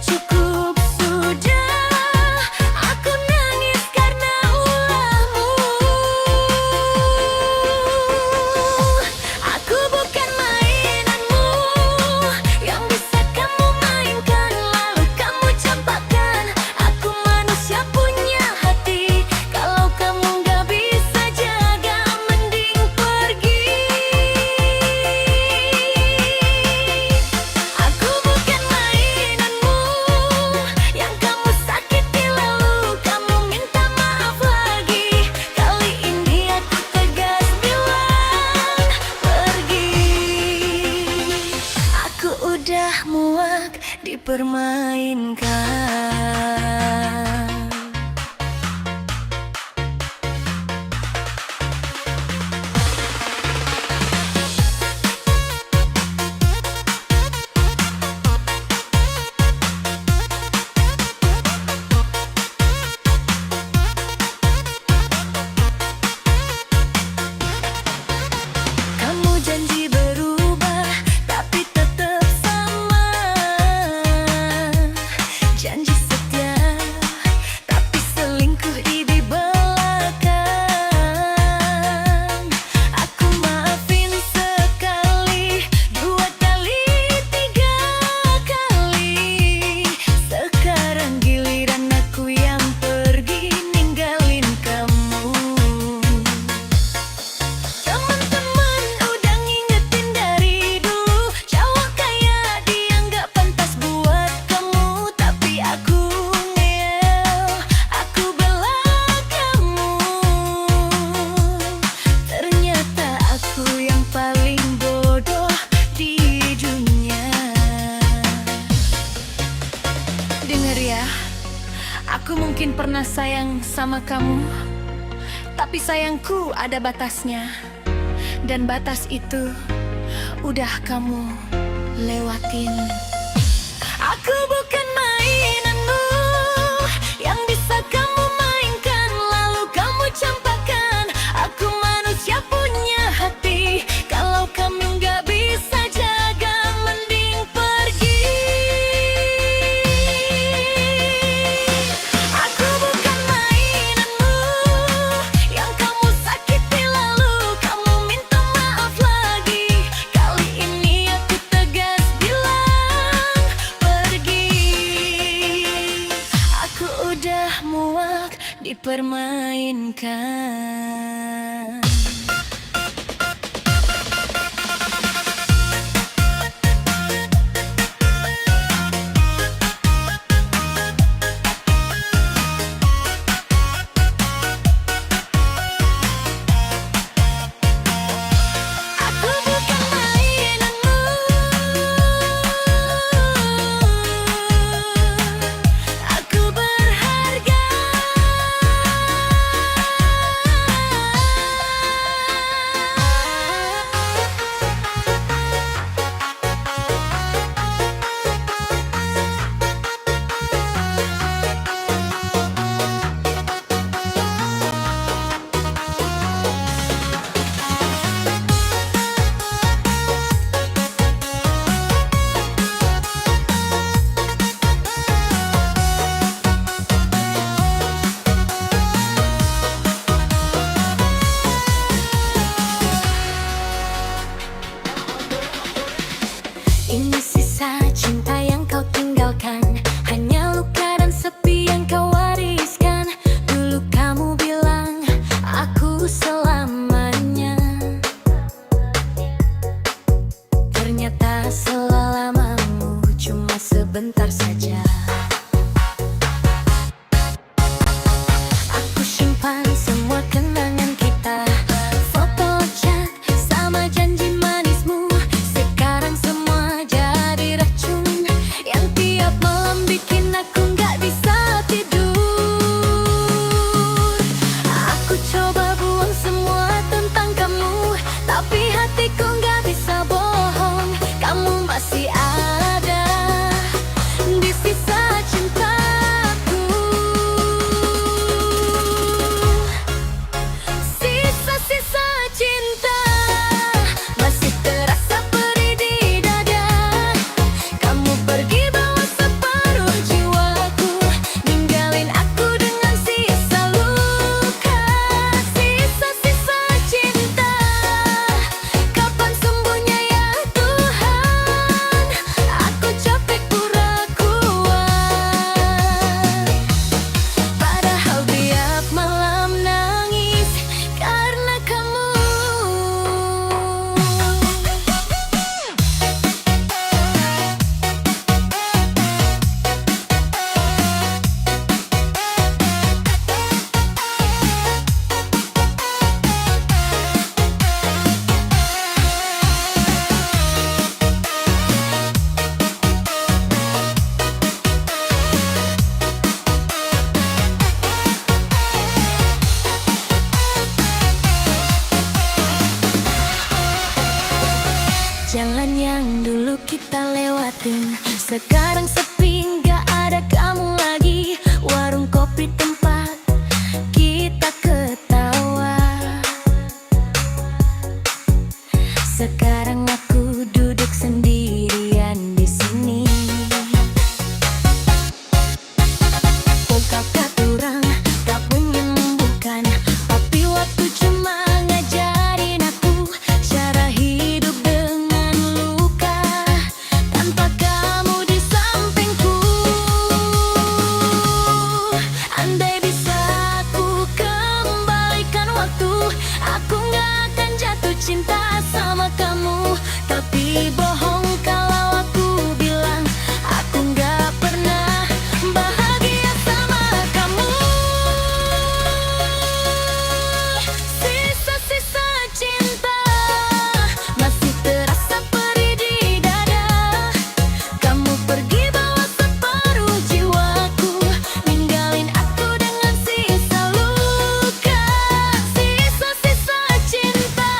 Cukup sudah, aku nangis karena ulahmu. Aku bukan mainanmu yang bisa kamu mainkan lalu kamu campakkan. Aku manusia punya hati, kalau kamu nggak bisa jaga mending pergi. Aku bukan mainanmu yang kamu sakiti lalu kamu minta maaf lagi. Kali ini aku tegas bilang pergi. Aku udah muak dipermainkan. Kamu janji berubah, tapi tetap sama. Janji setia, tapi selingkuh di belakang. Aku maafin sekali, dua kali, tiga kali. Sekarang giliran aku yang pergi ninggalin kamu. Teman-teman udah ngingetin dari dulu, cowok kayak dia nggak pantas buat kamu. Tapi aku ngeyel, aku bela kamu. Ternyata aku yang paling bodoh di dunia. Dengar ya, aku mungkin pernah sayang sama kamu, tapi sayangku ada batasnya. Dan batas itu udah kamu lewatin. Aku bukan mainanmu yang bisa kamu mainkan lalu kamu campakkan. Aku manusia punya hati, kalau kamu nggak bisa jaga mending pergi. Aku bukan mainanmu yang kamu sakiti lalu kamu minta maaf lagi. Kali ini aku tegas bilang pergi. Aku udah muak dipermainkan. Aku bukan mainanmu sebentar saja. Aku simpan semua kenangan kita, foto chat sama janji manismu. Sekarang semua jadi racun yang tiap malam bikin aku nggak bisa tidur. Aku coba buang semua tentang kamu, tapi hatiku nggak bisa bohong. Kamu masih ada di sisa cintaku. Sisa-sisa cinta masih terasa perih di dada. Kamu pergi bawa separuh jiwaku, ninggalin aku dengan sisa luka. Sisa-sisa cinta, kapan sembuhnya ya Tuhan? Aku capek pura-kuat, padahal tiap malam nangis karena kamu. Jangan yang dulu kita lewatin, sekarang sepi nggak ada kamu lagi. Warung kopi tempat kita ketawa, sekarang aku duduk sendirian di sini. Kakak kurang tak menyembuhkan, tapi waktu cuma ngajarin aku cara hidup dengan luka. Tanpa kamu di sampingku, andai bisa aku kembalikan waktu, aku nggak akan jatuh cinta sama kamu. Tapi bohong kalau aku bilang aku nggak pernah bahagia sama kamu. Sisa-sisa cinta masih terasa perih di dada. Kamu pergi bawa separuh jiwaku, ninggalin aku dengan sisa luka. Sisa-sisa cinta,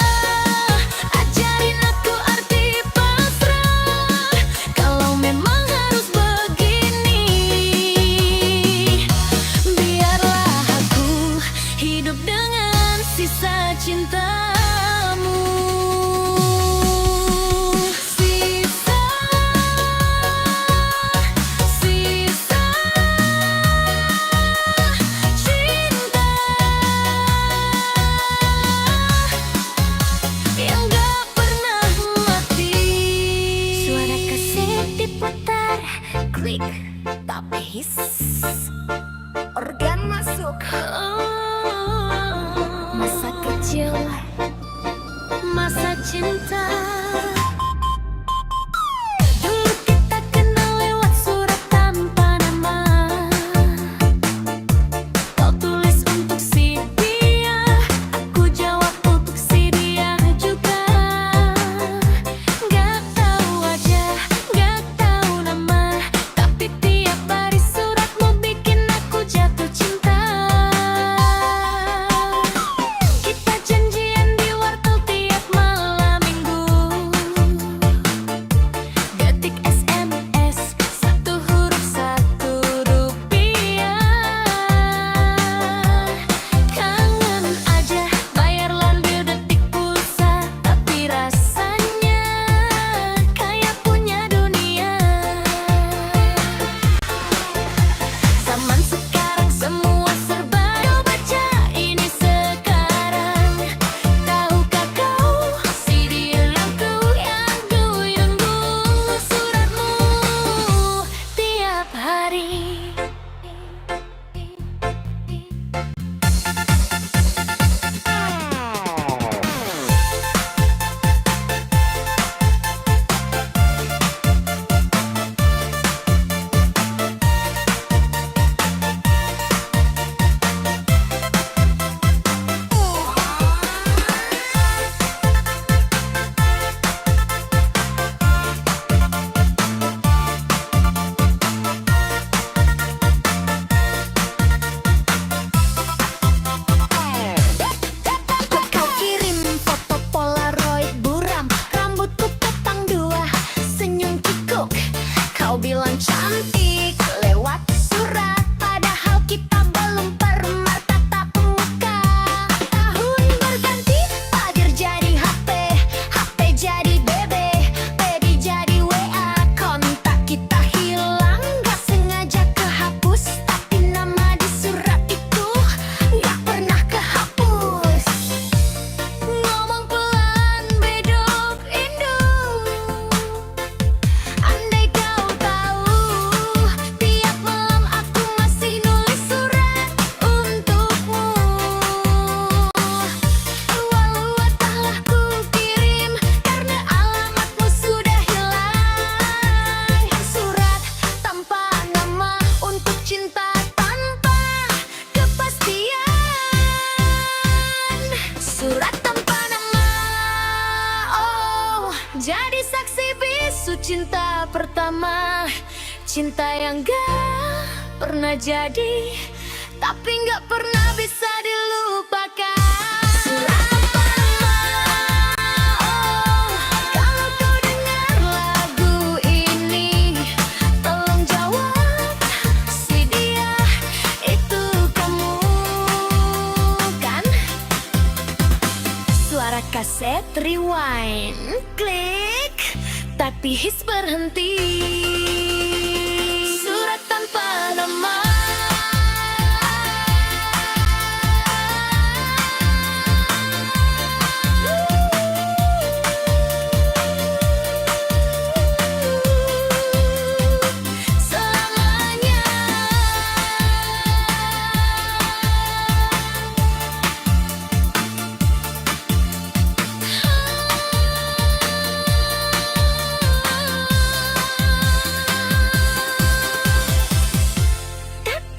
ajarin aku arti pasrah. Kalau memang harus begini, biarlah aku hidup dengan sisa cintamu. Sisa, sisa cinta yang gak pernah mati. Suara kaset diputar, klik tapi his, organ masuk. Masa kecil, masa cinta. Dulu kita kenal lewat surat tanpa nama. Kau tulis untuk si dia, aku jawab untuk si dia juga. Gak tahu wajah, gak tahu nama, tapi tiap baris suratmu bikin cinta pertama, cinta yang gak pernah jadi, tapi gak pernah bisa dilupakan. Surat tanpa nama, kalau kau dengar lagu ini, tolong jawab si dia itu kamu kan? Suara kaset rewind, klik, tapi hits berhenti. Surat tanpa nama. Selamanya.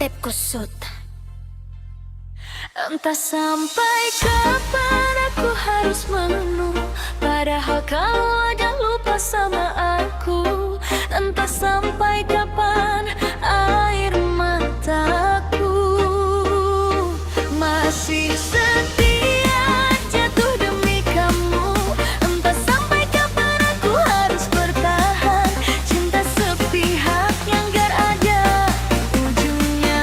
Tep kusut. Entah sampai kapan aku harus menunggu, padahal kau udah lupa sama aku. Entah sampai kapan air mataku masih setia jatuh demi kamu. Entah sampai kapan aku harus bertahan, cinta sepihak yang gak ada ujungnya.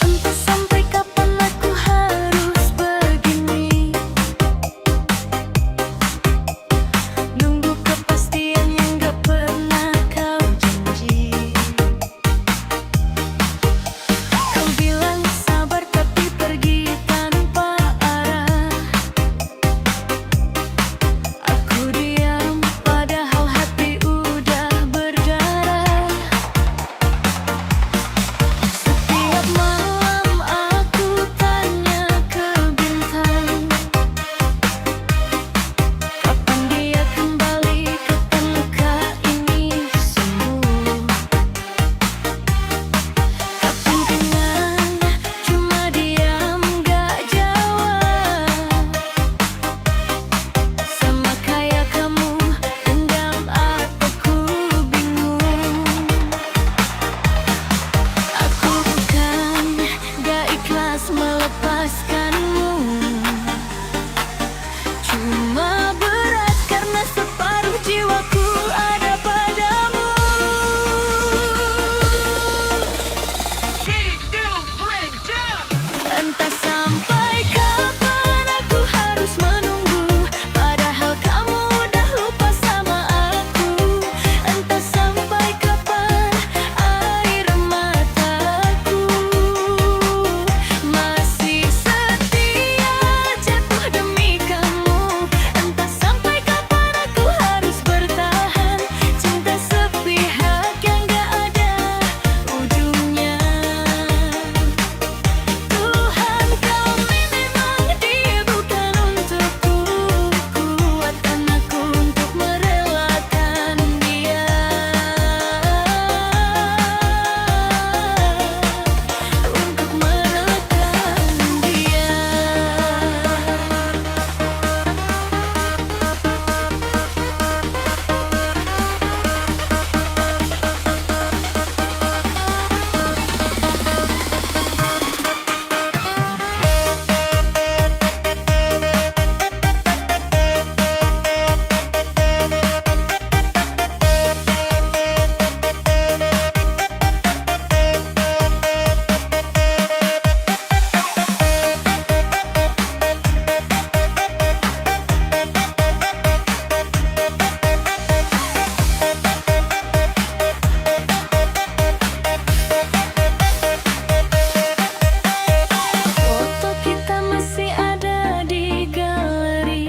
Entah sampai kapan aku harus begini, nunggu kepastian yang gak pernah kau janji. Kau bilang sabar tapi pergi tanpa arah. Aku diam padahal hati udah berdarah. Setiap malam aku tanya ke bintang, kapan dia kembali, kapan luka ini sembuh. Kapan kenang, cuma diam gak jawab. Sama kayak kamu, dendam aku bingung. Aku bukan gak ikhlas melepaskanmu, cuma berat karena separuh jiwaku ada padamu. Entah sampai kapan aku harus menunggu, padahal kamu udah lupa sama aku. Entah sampai kapan air mataku masih setia jatuh demi kamu. Entah sampai kapan aku harus bertahan, cinta sepihak yang gak ada ujungnya. Tuhan, kau memang dia bukan untukku, kuatkan aku untuk merelakan dia, untuk merelakan dia. Foto kita masih ada di galeri,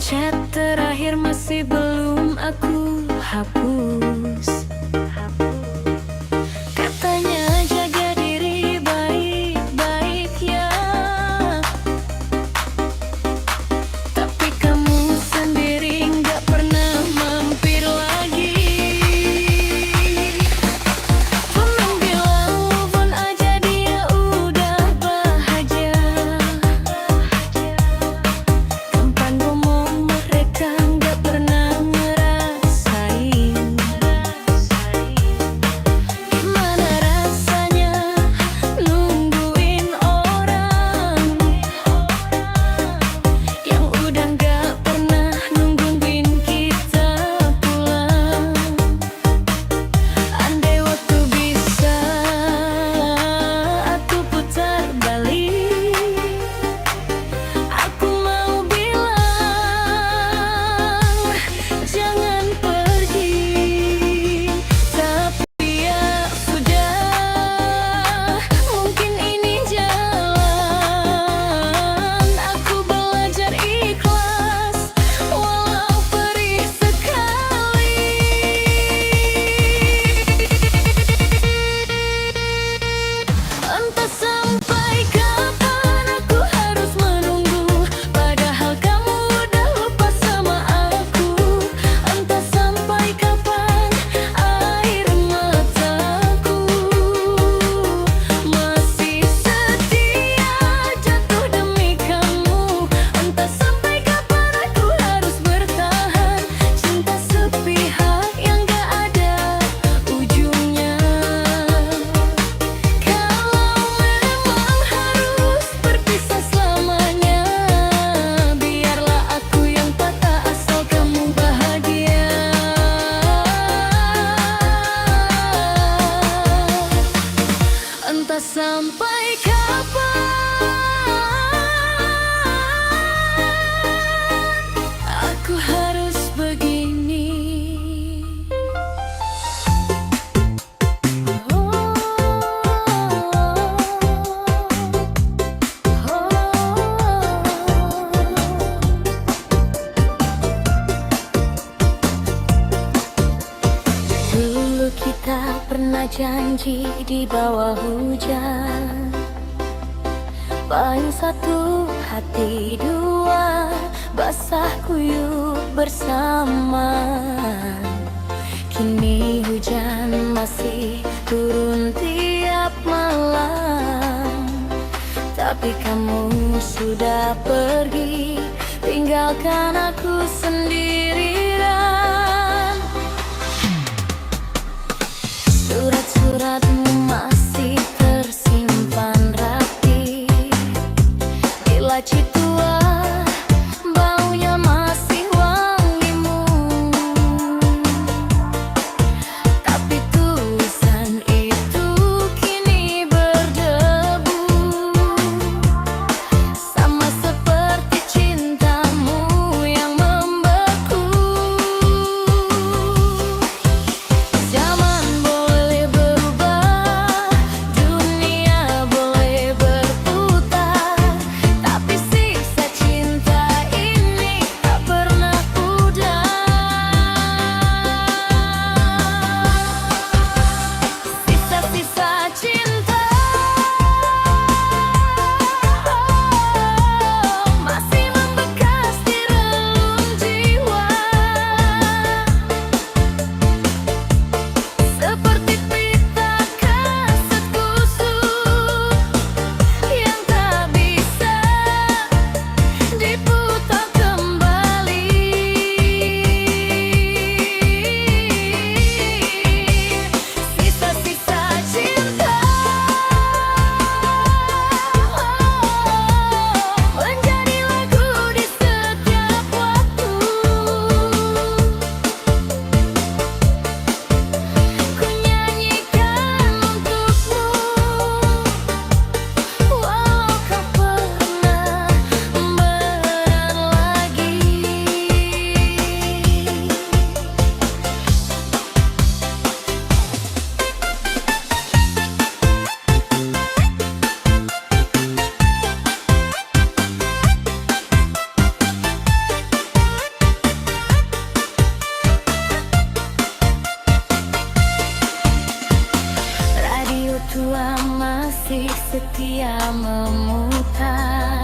chat terakhir masih belum aku hapus. Katanya jaga diri baik-baik ya. janji di bawah hujan. Paling satu hati dua, basah kuyup bersama. Kini hujan masih turun tiap malam, tapi kamu sudah pergi, tinggalkan aku sendirian. Surat-suratmu masih tersimpan rapi di laci tua, baunya masih wangimu. Tapi tulisan itu kini berdebu, sama seperti cintamu yang membeku. Zaman boleh berubah, dunia boleh berputar, tapi sisa cinta ini tak pernah pudar. Sisa-sisa cinta masih membekas di relung jiwa, seperti pita kaset kusut yang tak bisa diputar kembali. Sisa-sisa cinta menjadi lagu di setiap waktu. Ku nyanyikan untukmu, walau kau pernah berat lagi. Radio tua masih setia memutar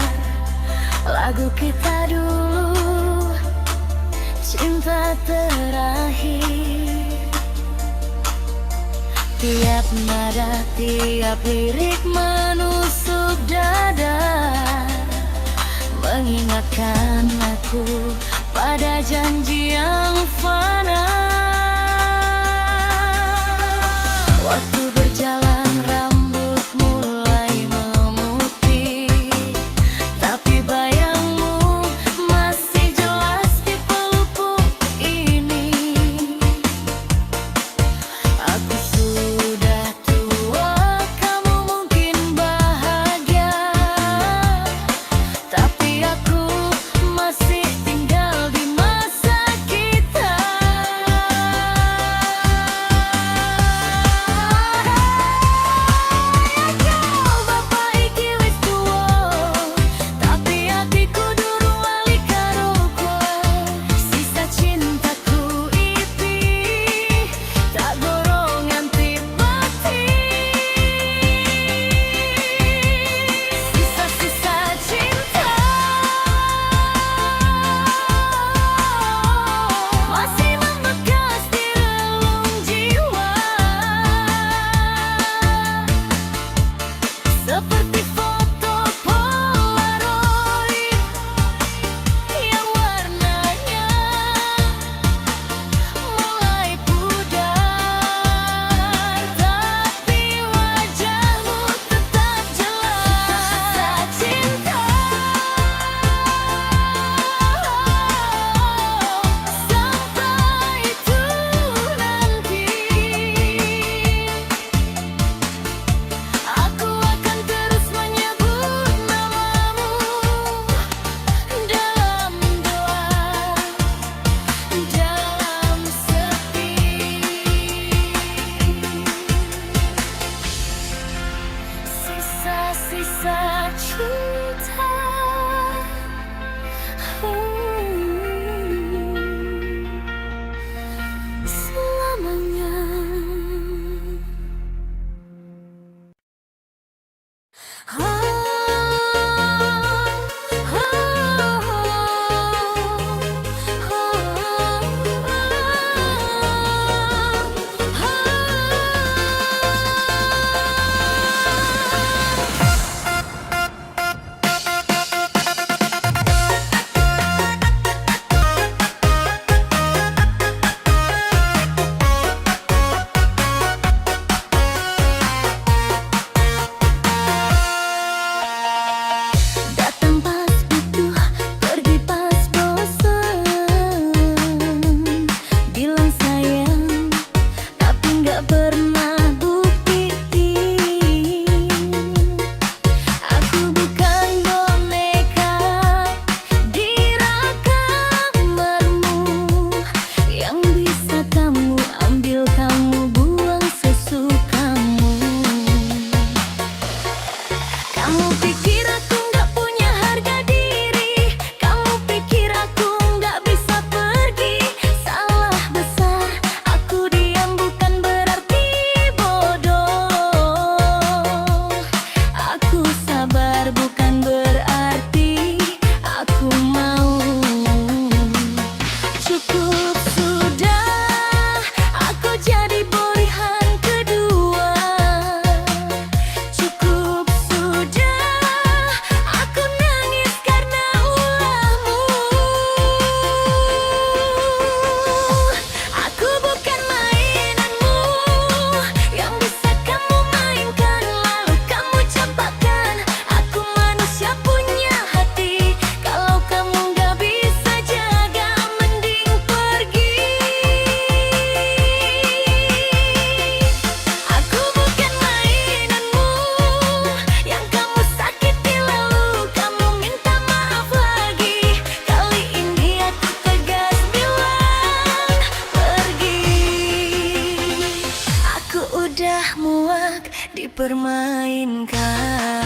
lagu kita dulu, cinta terakhir. Tiap nada, tiap lirik menusuk dada, mengingatkan aku pada janji yang fana. Waktu berjalan, rambut mulai memutih, tapi bayangmu masih jelas di pelupuk ini. Aku sudah tua, kamu mungkin bahagia, tapi aku masih tinggal di masa kita. dipermainkan.